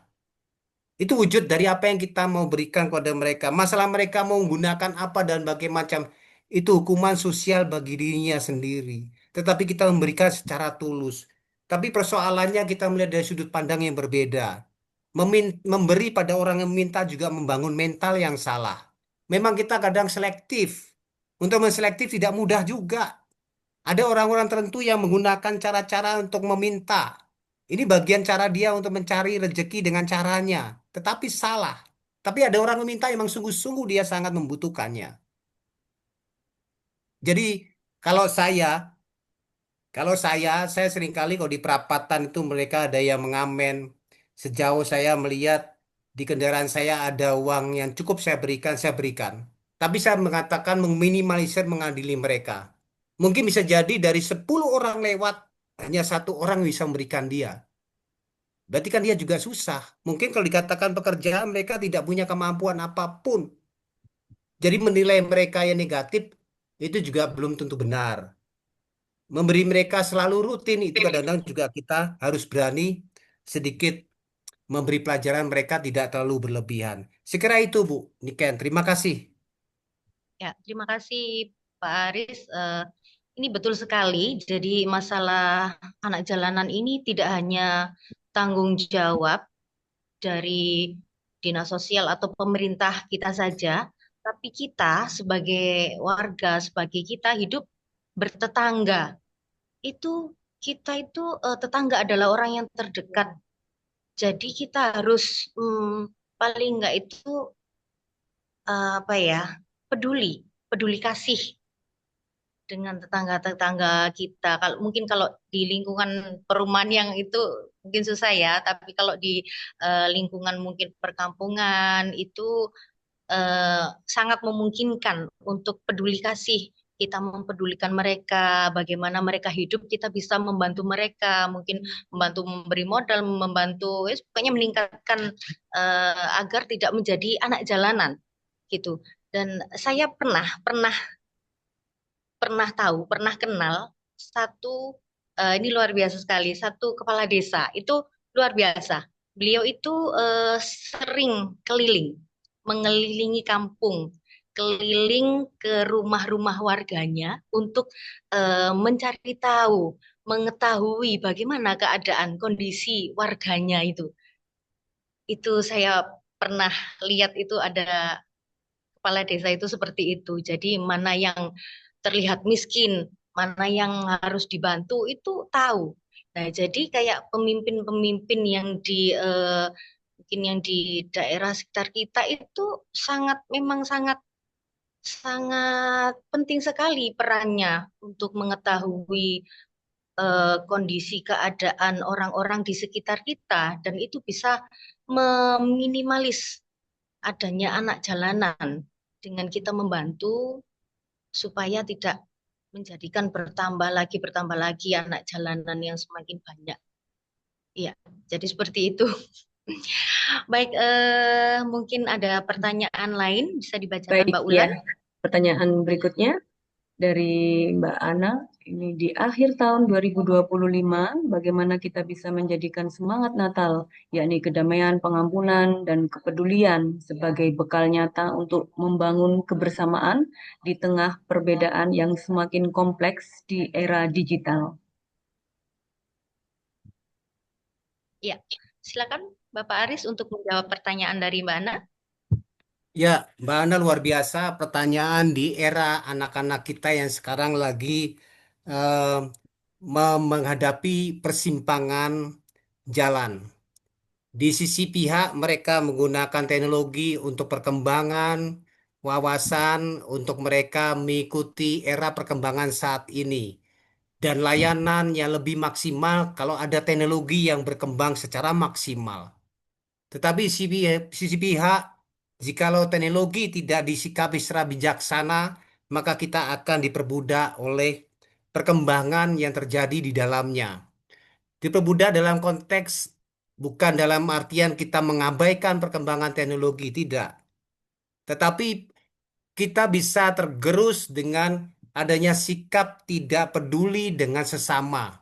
Itu wujud dari apa yang kita mau berikan kepada mereka. Masalah mereka mau menggunakan apa dan bagaimana macam, itu hukuman sosial bagi dirinya sendiri. Tetapi kita memberikan secara tulus. Tapi persoalannya kita melihat dari sudut pandang yang berbeda. Memberi pada orang yang meminta juga membangun mental yang salah. Memang kita kadang selektif. Untuk menselektif tidak mudah juga. Ada orang-orang tertentu yang menggunakan cara-cara untuk meminta. Ini bagian cara dia untuk mencari rezeki dengan caranya. Tetapi salah. Tapi ada orang meminta yang memang sungguh-sungguh dia sangat membutuhkannya. Jadi kalau saya seringkali kalau di perapatan itu mereka ada yang mengamen. Sejauh saya melihat di kendaraan saya ada uang yang cukup saya berikan. Tapi saya mengatakan meminimalisir mengadili mereka. Mungkin bisa jadi dari 10 orang lewat, hanya 1 orang bisa memberikan dia. Berarti kan dia juga susah. Mungkin kalau dikatakan pekerjaan mereka tidak punya kemampuan apapun. Jadi menilai mereka yang negatif itu juga belum tentu benar. Memberi mereka selalu rutin itu kadang-kadang juga kita harus berani sedikit memberi pelajaran mereka tidak terlalu berlebihan. Sekira itu Bu Niken, terima kasih. Ya, terima kasih Pak Aris. Ini betul sekali. Jadi masalah anak jalanan ini tidak hanya tanggung jawab dari dinas sosial atau pemerintah kita saja, tapi kita sebagai warga, sebagai kita hidup bertetangga. Kita itu tetangga adalah orang yang terdekat. Jadi kita harus paling enggak itu apa ya, peduli kasih dengan tetangga-tetangga kita. Kalau di lingkungan perumahan yang itu mungkin susah ya, tapi kalau di lingkungan mungkin perkampungan itu sangat memungkinkan untuk peduli kasih. Kita mempedulikan mereka, bagaimana mereka hidup, kita bisa membantu mereka, mungkin membantu memberi modal, membantu, pokoknya meningkatkan agar tidak menjadi anak jalanan, gitu. Dan saya pernah kenal satu, ini luar biasa sekali, satu kepala desa itu luar biasa. Beliau itu sering mengelilingi kampung, keliling ke rumah-rumah warganya untuk mencari tahu, mengetahui bagaimana keadaan kondisi warganya itu. Itu saya pernah lihat itu ada kepala desa itu seperti itu. Jadi mana yang terlihat miskin, mana yang harus dibantu itu tahu. Nah, jadi kayak pemimpin-pemimpin yang mungkin yang di daerah sekitar kita itu memang sangat penting sekali perannya untuk mengetahui kondisi keadaan orang-orang di sekitar kita, dan itu bisa meminimalis adanya anak jalanan dengan kita membantu supaya tidak menjadikan bertambah lagi anak jalanan yang semakin banyak. Iya, jadi seperti itu. Baik, mungkin ada pertanyaan lain bisa dibacakan Baik, Mbak Ulan. ya. Pertanyaan berikutnya dari Mbak Ana. Ini di akhir tahun 2025, bagaimana kita bisa menjadikan semangat Natal, yakni kedamaian, pengampunan, dan kepedulian sebagai bekal nyata untuk membangun kebersamaan di tengah perbedaan yang semakin kompleks di era digital. Ya, silakan Bapak Aris untuk menjawab pertanyaan dari Mbak Ana. Ya, Mbak Ana luar biasa pertanyaan di era anak-anak kita yang sekarang lagi eh, menghadapi persimpangan jalan. Di sisi pihak mereka menggunakan teknologi untuk perkembangan wawasan untuk mereka mengikuti era perkembangan saat ini dan layanan yang lebih maksimal kalau ada teknologi yang berkembang secara maksimal. Tetapi sisi pihak, jikalau teknologi tidak disikapi secara bijaksana, maka kita akan diperbudak oleh perkembangan yang terjadi di dalamnya. Diperbudak dalam konteks bukan dalam artian kita mengabaikan perkembangan teknologi, tidak. Tetapi kita bisa tergerus dengan adanya sikap tidak peduli dengan sesama.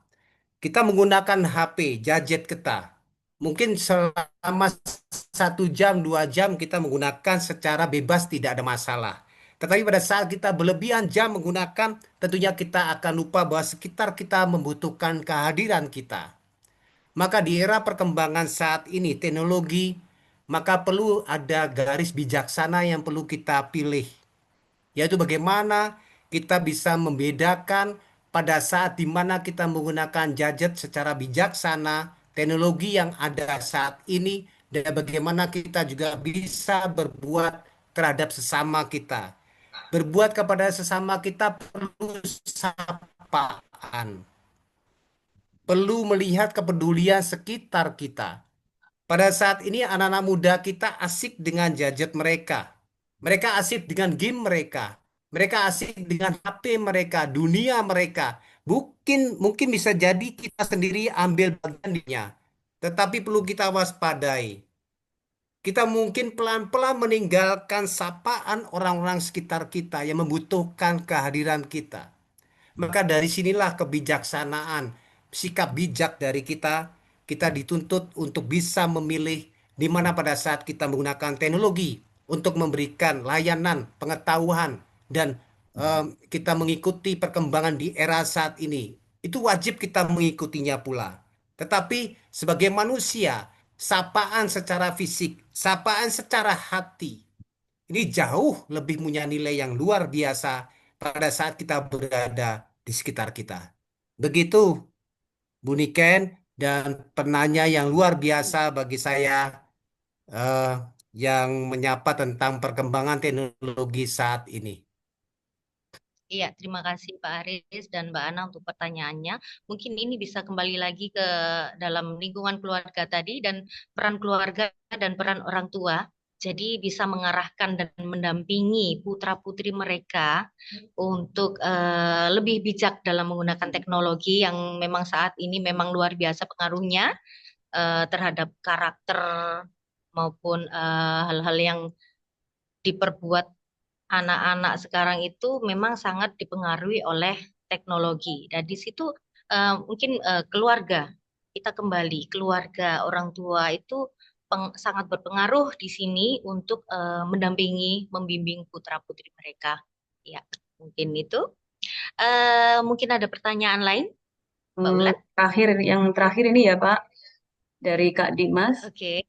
Kita menggunakan HP, gadget kita. Mungkin selama 1 jam, 2 jam kita menggunakan secara bebas tidak ada masalah. Tetapi pada saat kita berlebihan jam menggunakan, tentunya kita akan lupa bahwa sekitar kita membutuhkan kehadiran kita. Maka di era perkembangan saat ini teknologi, maka perlu ada garis bijaksana yang perlu kita pilih, yaitu bagaimana kita bisa membedakan pada saat di mana kita menggunakan gadget secara bijaksana, teknologi yang ada saat ini, dan bagaimana kita juga bisa berbuat terhadap sesama kita. Berbuat kepada sesama kita perlu sapaan, perlu melihat kepedulian sekitar kita. Pada saat ini anak-anak muda kita asik dengan gadget mereka. Mereka asik dengan game mereka. Mereka asik dengan HP mereka, dunia mereka. Mungkin bisa jadi kita sendiri ambil bagian dinya. Tetapi perlu kita waspadai. Kita mungkin pelan-pelan meninggalkan sapaan orang-orang sekitar kita yang membutuhkan kehadiran kita. Maka dari sinilah kebijaksanaan, sikap bijak dari kita, kita dituntut untuk bisa memilih di mana pada saat kita menggunakan teknologi untuk memberikan layanan, pengetahuan, dan kita mengikuti perkembangan di era saat ini. Itu wajib kita mengikutinya pula. Tetapi sebagai manusia, sapaan secara fisik, sapaan secara hati, ini jauh lebih punya nilai yang luar biasa pada saat kita berada di sekitar kita. Begitu, Bu Niken, dan penanya yang luar biasa bagi saya eh, yang menyapa tentang perkembangan teknologi saat ini. Iya, terima kasih Pak Aris dan Mbak Ana untuk pertanyaannya. Mungkin ini bisa kembali lagi ke dalam lingkungan keluarga tadi dan peran keluarga dan peran orang tua. Jadi bisa mengarahkan dan mendampingi putra-putri mereka untuk lebih bijak dalam menggunakan teknologi yang memang saat ini memang luar biasa pengaruhnya terhadap karakter maupun hal-hal yang diperbuat anak-anak sekarang itu memang sangat dipengaruhi oleh teknologi. Dan di situ mungkin keluarga, kita kembali keluarga orang tua itu sangat berpengaruh di sini untuk mendampingi, membimbing putra-putri mereka. Ya, mungkin itu. Mungkin ada pertanyaan lain, Mbak Ulan? Yang terakhir ini ya Pak, dari Kak Dimas. Oke.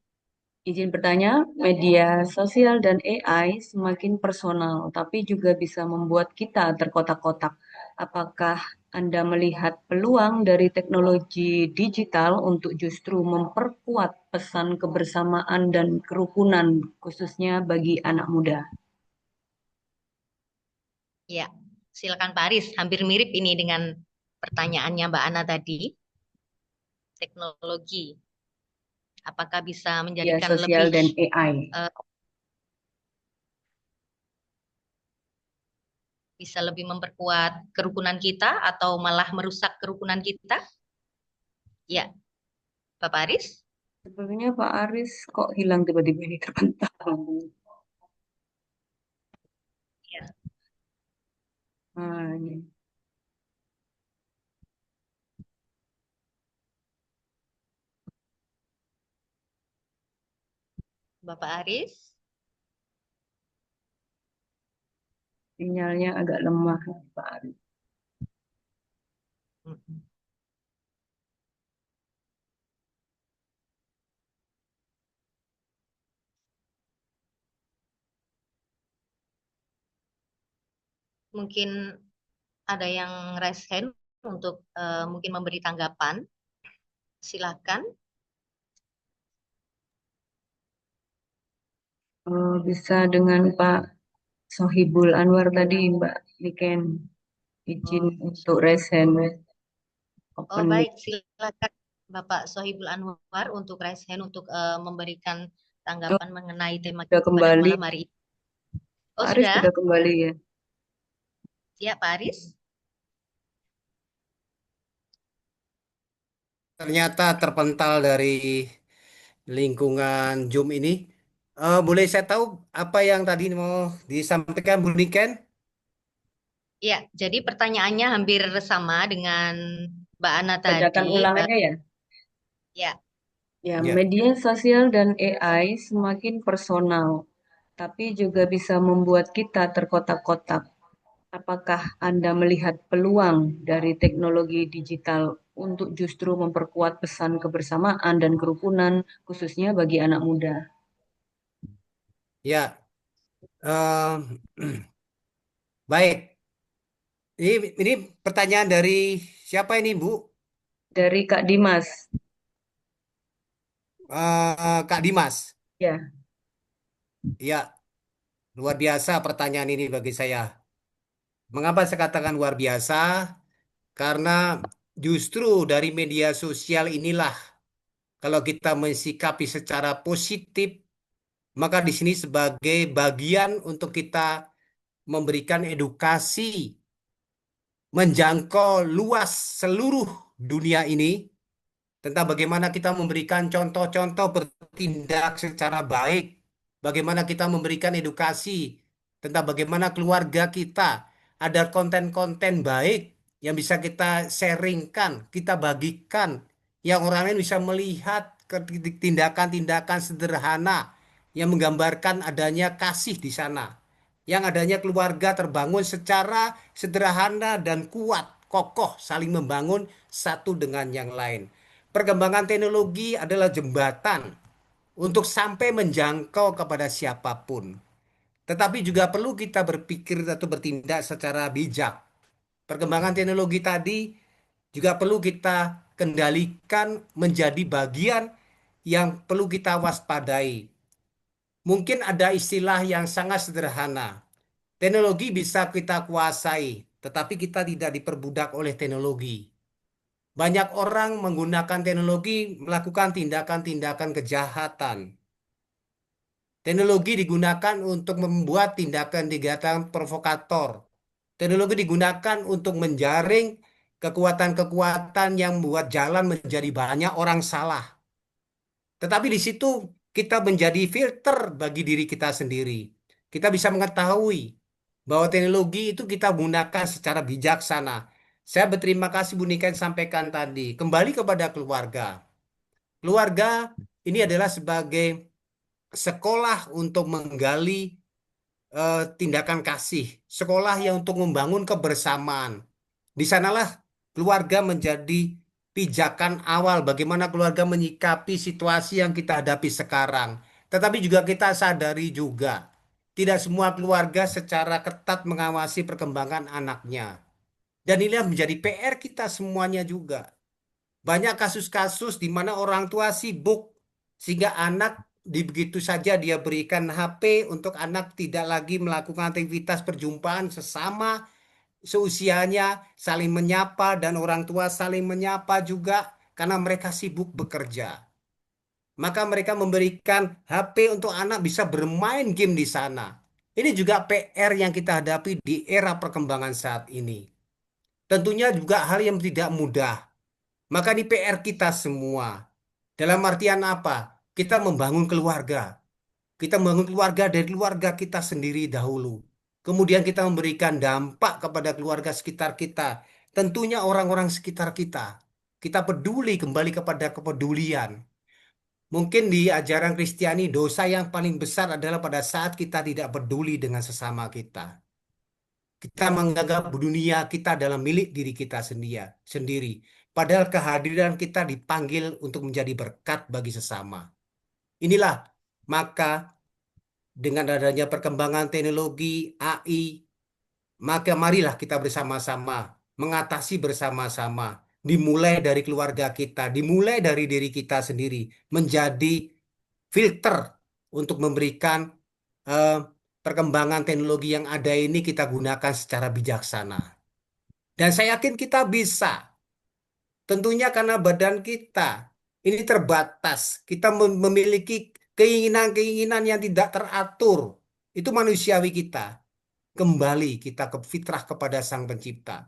Izin bertanya, media sosial dan AI semakin personal, tapi juga bisa membuat kita terkotak-kotak. Apakah Anda melihat peluang dari teknologi digital untuk justru memperkuat pesan kebersamaan dan kerukunan, khususnya bagi anak muda? Ya, silakan Pak Aris. Hampir mirip ini dengan pertanyaannya Mbak Ana tadi. Teknologi, apakah bisa Media menjadikan sosial lebih dan AI. Bisa lebih memperkuat kerukunan kita atau malah merusak kerukunan kita? Ya, Bapak Aris? Sebenarnya Pak Aris kok hilang tiba-tiba ini terbentang. Ya. Ini. Bapak Aris? Sinyalnya agak lemah, Pak Aris. Mungkin ada yang raise hand untuk mungkin memberi tanggapan. Silakan. Bisa dengan Pak Sohibul Anwar tadi, Mbak Niken, izin untuk raise hand Oh open mic. baik, silakan Bapak Sohibul Anwar untuk raise hand untuk memberikan tanggapan mengenai tema Sudah kita pada kembali. malam hari ini. Oh Pak Aris sudah? sudah kembali ya. Ya Pak Aris. Ternyata terpental dari lingkungan Zoom ini. Boleh saya tahu apa yang tadi mau disampaikan Bu Niken? Ya, jadi pertanyaannya hampir sama dengan Mbak Ana Bacakan tadi. ulang aja ya. Ya, Ya, Ya. media sosial dan AI semakin personal, tapi juga bisa membuat kita terkotak-kotak. Apakah Anda melihat peluang dari teknologi digital untuk justru memperkuat pesan kebersamaan dan kerukunan, khususnya bagi anak muda? Ya, eh, baik. Ini pertanyaan dari siapa ini, Bu? Dari Kak Dimas. Kak Dimas. Ya, Ya, luar biasa pertanyaan ini bagi saya. Mengapa saya katakan luar biasa? Karena justru dari media sosial inilah kalau kita mensikapi secara positif, maka di sini sebagai bagian untuk kita memberikan edukasi menjangkau luas seluruh dunia ini tentang bagaimana kita memberikan contoh-contoh bertindak secara baik, bagaimana kita memberikan edukasi tentang bagaimana keluarga kita ada konten-konten baik yang bisa kita sharingkan, kita bagikan, yang orang lain bisa melihat tindakan-tindakan sederhana yang menggambarkan adanya kasih di sana, yang adanya keluarga terbangun secara sederhana dan kuat, kokoh, saling membangun satu dengan yang lain. Perkembangan teknologi adalah jembatan untuk sampai menjangkau kepada siapapun. Tetapi juga perlu kita berpikir atau bertindak secara bijak. Perkembangan teknologi tadi juga perlu kita kendalikan menjadi bagian yang perlu kita waspadai. Mungkin ada istilah yang sangat sederhana. Teknologi bisa kita kuasai, tetapi kita tidak diperbudak oleh teknologi. Banyak orang menggunakan teknologi melakukan tindakan-tindakan kejahatan. Teknologi digunakan untuk membuat tindakan-tindakan provokator. Teknologi digunakan untuk menjaring kekuatan-kekuatan yang membuat jalan menjadi banyak orang salah. Tetapi di situ kita menjadi filter bagi diri kita sendiri. Kita bisa mengetahui bahwa teknologi itu kita gunakan secara bijaksana. Saya berterima kasih Bu Nika yang sampaikan tadi. Kembali kepada keluarga. Keluarga ini adalah sebagai sekolah untuk menggali tindakan kasih. Sekolah yang untuk membangun kebersamaan. Di sanalah keluarga menjadi pijakan awal bagaimana keluarga menyikapi situasi yang kita hadapi sekarang. Tetapi juga kita sadari juga tidak semua keluarga secara ketat mengawasi perkembangan anaknya. Dan inilah menjadi PR kita semuanya juga. Banyak kasus-kasus di mana orang tua sibuk sehingga anak begitu saja dia berikan HP untuk anak tidak lagi melakukan aktivitas perjumpaan sesama seusianya, saling menyapa dan orang tua saling menyapa juga karena mereka sibuk bekerja. Maka mereka memberikan HP untuk anak bisa bermain game di sana. Ini juga PR yang kita hadapi di era perkembangan saat ini. Tentunya juga hal yang tidak mudah. Maka ini PR kita semua. Dalam artian apa? Kita membangun keluarga. Kita membangun keluarga dari keluarga kita sendiri dahulu. Kemudian kita memberikan dampak kepada keluarga sekitar kita. Tentunya orang-orang sekitar kita. Kita peduli kembali kepada kepedulian. Mungkin di ajaran Kristiani dosa yang paling besar adalah pada saat kita tidak peduli dengan sesama kita. Kita menganggap dunia kita adalah milik diri kita sendiri. Padahal kehadiran kita dipanggil untuk menjadi berkat bagi sesama. Inilah maka dengan adanya perkembangan teknologi AI, maka marilah kita bersama-sama mengatasi bersama-sama. Dimulai dari keluarga kita, dimulai dari diri kita sendiri, menjadi filter untuk memberikan eh, perkembangan teknologi yang ada ini kita gunakan secara bijaksana. Dan saya yakin kita bisa. Tentunya karena badan kita ini terbatas. Kita memiliki keinginan-keinginan yang tidak teratur. Itu manusiawi kita. Kembali kita ke fitrah kepada Sang Pencipta.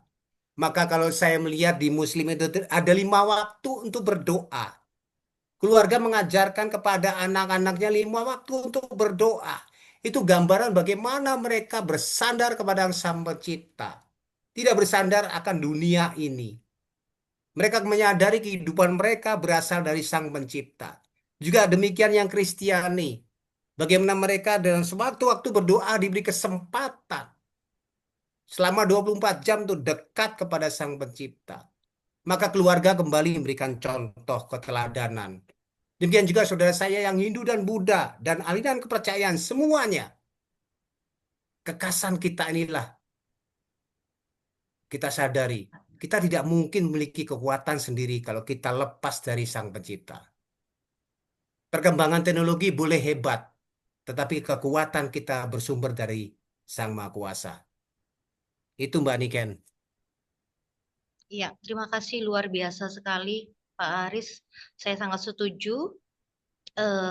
Maka kalau saya melihat di Muslim itu ada 5 waktu untuk berdoa. Keluarga mengajarkan kepada anak-anaknya 5 waktu untuk berdoa. Itu gambaran bagaimana mereka bersandar kepada Sang Pencipta. Tidak bersandar akan dunia ini. Mereka menyadari kehidupan mereka berasal dari Sang Pencipta. Juga demikian yang Kristiani. Bagaimana mereka dalam sewaktu-waktu berdoa diberi kesempatan selama 24 jam itu dekat kepada Sang Pencipta. Maka keluarga kembali memberikan contoh keteladanan. Demikian juga saudara saya yang Hindu dan Buddha dan aliran kepercayaan semuanya. Kekasan kita inilah kita sadari. Kita tidak mungkin memiliki kekuatan sendiri kalau kita lepas dari Sang Pencipta. Perkembangan teknologi boleh hebat, tetapi kekuatan kita bersumber dari Sang Maha Kuasa. Itu Mbak Niken. Iya, terima kasih luar biasa sekali Pak Aris. Saya sangat setuju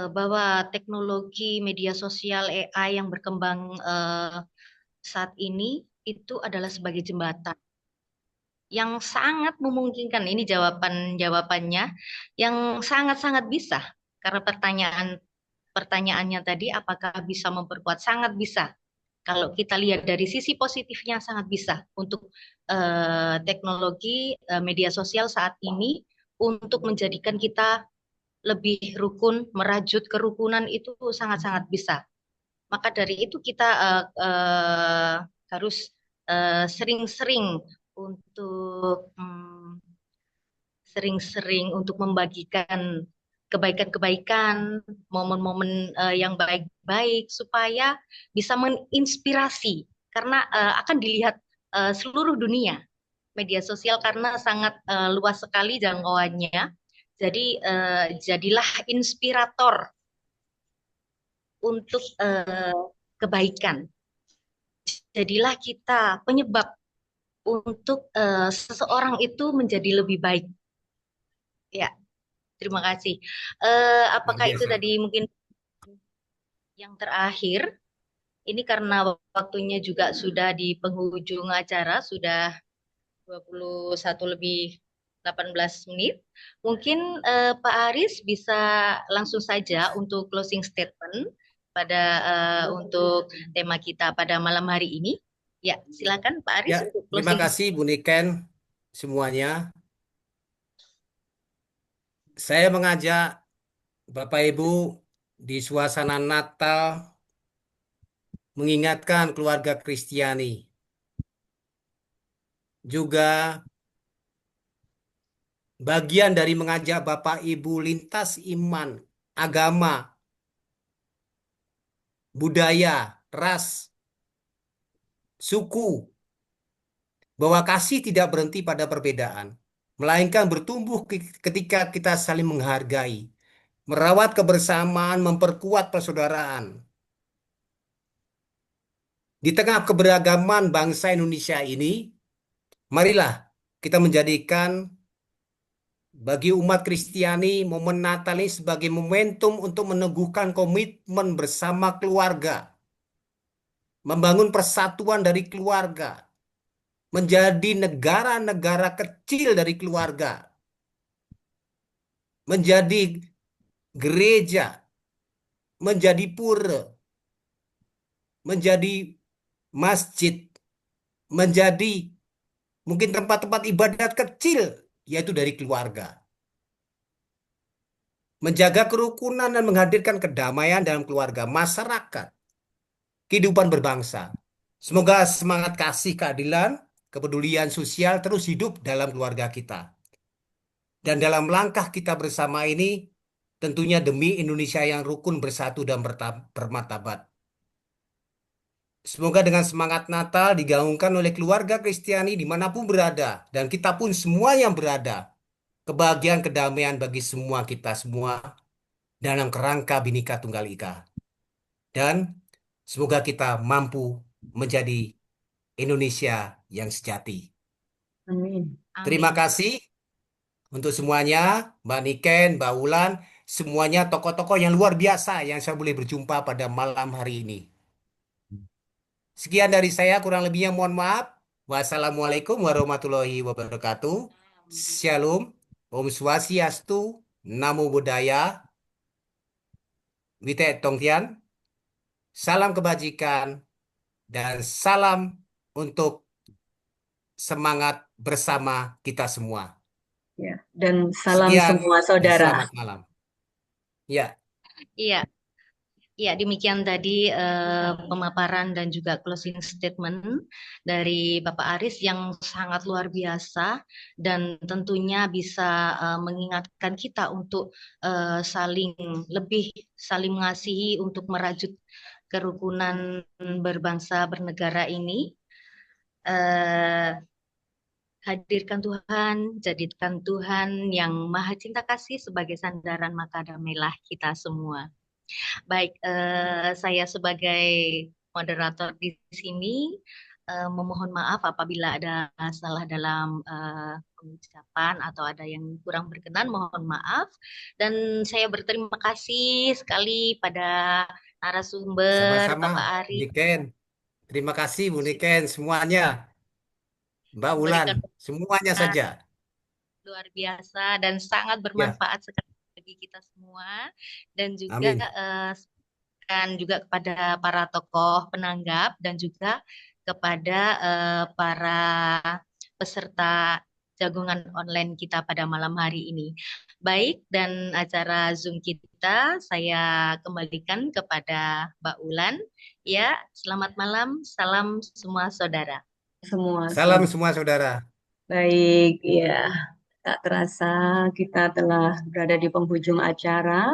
bahwa teknologi media sosial AI yang berkembang saat ini itu adalah sebagai jembatan yang sangat memungkinkan. Ini jawabannya yang sangat-sangat bisa. Karena pertanyaannya tadi apakah bisa memperkuat? Sangat bisa. Kalau kita lihat dari sisi positifnya sangat bisa untuk teknologi media sosial saat ini untuk menjadikan kita lebih rukun, merajut kerukunan itu sangat-sangat bisa. Maka dari itu kita harus sering-sering untuk membagikan kebaikan-kebaikan, momen-momen yang baik-baik supaya bisa menginspirasi karena akan dilihat seluruh dunia media sosial karena sangat luas sekali jangkauannya. Jadi jadilah inspirator untuk kebaikan. Jadilah kita penyebab untuk seseorang itu menjadi lebih baik. Ya, terima kasih. Apakah itu tadi mungkin yang terakhir? Ini karena waktunya juga sudah di penghujung acara, sudah 21 lebih 18 menit. Mungkin Pak Aris bisa langsung saja untuk closing statement pada untuk tema kita pada malam hari ini. Ya, silakan Pak Aris Ya, untuk terima closing. kasih Bu Niken semuanya. Saya mengajak Bapak Ibu di suasana Natal mengingatkan keluarga Kristiani. Juga bagian dari mengajak Bapak Ibu lintas iman, agama, budaya, ras, suku, bahwa kasih tidak berhenti pada perbedaan, melainkan bertumbuh ketika kita saling menghargai, merawat kebersamaan, memperkuat persaudaraan. Di tengah keberagaman bangsa Indonesia ini, marilah kita menjadikan bagi umat Kristiani momen Natal ini sebagai momentum untuk meneguhkan komitmen bersama keluarga, membangun persatuan dari keluarga, menjadi negara-negara kecil dari keluarga, menjadi gereja, menjadi pura, menjadi masjid, menjadi mungkin tempat-tempat ibadat kecil, yaitu dari keluarga. Menjaga kerukunan dan menghadirkan kedamaian dalam keluarga, masyarakat, kehidupan berbangsa. Semoga semangat kasih, keadilan, kepedulian sosial terus hidup dalam keluarga kita. Dan dalam langkah kita bersama ini, tentunya demi Indonesia yang rukun, bersatu, dan bermartabat. Semoga dengan semangat Natal digaungkan oleh keluarga Kristiani dimanapun berada, dan kita pun semua yang berada. Kebahagiaan, kedamaian bagi semua kita semua dalam kerangka Bhinneka Tunggal Ika. Dan semoga kita mampu menjadi Indonesia yang sejati. Amin. Terima Amin. kasih untuk semuanya, Mbak Niken, Mbak Wulan, semuanya tokoh-tokoh yang luar biasa yang saya boleh berjumpa pada malam hari ini. Sekian dari saya, kurang lebihnya mohon maaf. Wassalamualaikum warahmatullahi wabarakatuh. Shalom, Om Swastiastu, Namo Buddhaya, Wite Tongtian, salam kebajikan, dan salam untuk semangat bersama kita semua. Ya, dan salam Sekian semua dan saudara. selamat malam. Ya, Iya, iya demikian tadi pemaparan dan juga closing statement dari Bapak Aris yang sangat luar biasa dan tentunya bisa mengingatkan kita untuk saling mengasihi untuk merajut kerukunan berbangsa bernegara ini. Hadirkan Tuhan, jadikan Tuhan yang Maha Cinta Kasih sebagai sandaran, maka damailah kita semua. Baik, saya sebagai moderator di sini memohon maaf apabila ada salah dalam pengucapan atau ada yang kurang berkenan, mohon maaf. Dan saya berterima kasih sekali pada narasumber sama-sama, Bapak Bu Ari Niken. Terima kasih, Bu Niken, semuanya. Mbak Wulan, memberikan semuanya pemaparan saja. luar biasa dan sangat Ya, bermanfaat sekali bagi kita semua dan juga amin. kepada para tokoh penanggap dan juga kepada para peserta jagungan online kita pada malam hari ini. Baik, dan acara Zoom kita saya kembalikan kepada Mbak Ulan. Ya, selamat malam, salam semua saudara. Semua Salam saudara. semua saudara. Baik, ya. Tak terasa kita telah berada di penghujung acara.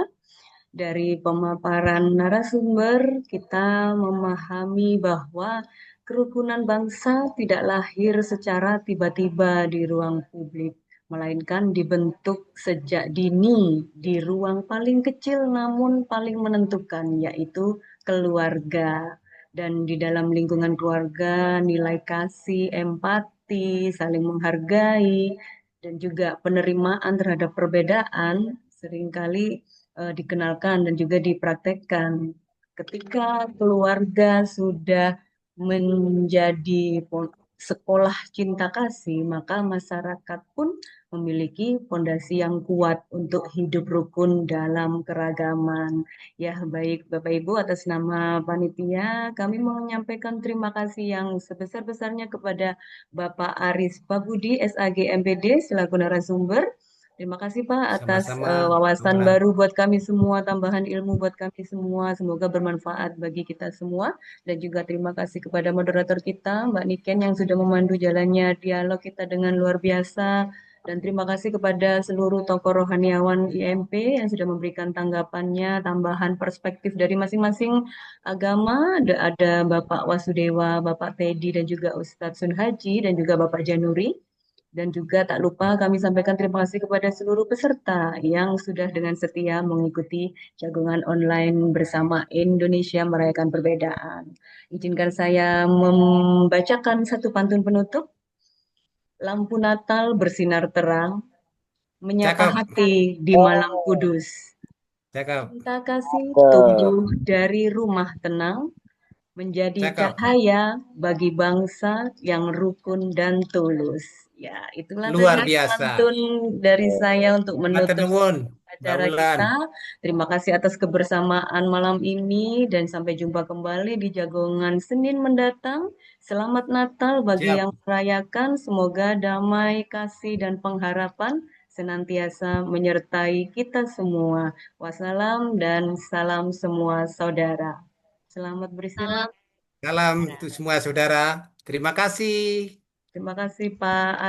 Dari pemaparan narasumber, kita memahami bahwa kerukunan bangsa tidak lahir secara tiba-tiba di ruang publik, melainkan dibentuk sejak dini di ruang paling kecil namun paling menentukan, yaitu keluarga. Dan di dalam lingkungan keluarga, nilai kasih, empati, saling menghargai, dan juga penerimaan terhadap perbedaan seringkali dikenalkan dan juga dipraktekkan. Ketika keluarga sudah menjadi sekolah cinta kasih, maka masyarakat pun memiliki fondasi yang kuat untuk hidup rukun dalam keragaman. Ya, baik Bapak Ibu, atas nama panitia, kami mau menyampaikan terima kasih yang sebesar-besarnya kepada Bapak Aris Pabudi, SAG MPD, selaku narasumber. Terima kasih Pak atas Sama-sama, wawasan Wulan. baru buat kami semua, tambahan ilmu buat kami semua. Semoga bermanfaat bagi kita semua. Dan juga terima kasih kepada moderator kita, Mbak Niken, yang sudah memandu jalannya dialog kita dengan luar biasa. Dan terima kasih kepada seluruh tokoh rohaniawan IMP yang sudah memberikan tanggapannya, tambahan perspektif dari masing-masing agama. Ada Bapak Wasudewa, Bapak Teddy, dan juga Ustadz Sunhaji, dan juga Bapak Januri. Dan juga tak lupa kami sampaikan terima kasih kepada seluruh peserta yang sudah dengan setia mengikuti jagungan online bersama Indonesia Merayakan Perbedaan. Izinkan saya membacakan satu pantun penutup. Lampu Natal bersinar terang, menyapa Cakep, hati di malam kudus. cakep, Cinta kasih tumbuh dari rumah tenang, menjadi cakep. cahaya bagi bangsa yang rukun dan tulus. Ya, itulah Luar tadi biasa. pantun dari saya untuk Matur menutup nuwun, Mbak acara Wulan. kita. Terima kasih atas kebersamaan malam ini dan sampai jumpa kembali di Jagongan Senin mendatang. Selamat Natal bagi Siap. yang merayakan. Semoga damai, kasih, dan pengharapan senantiasa menyertai kita semua. Wassalam dan salam semua saudara. Selamat beristirahat. Salam. Salam untuk semua saudara. Terima kasih. Terima kasih Pak.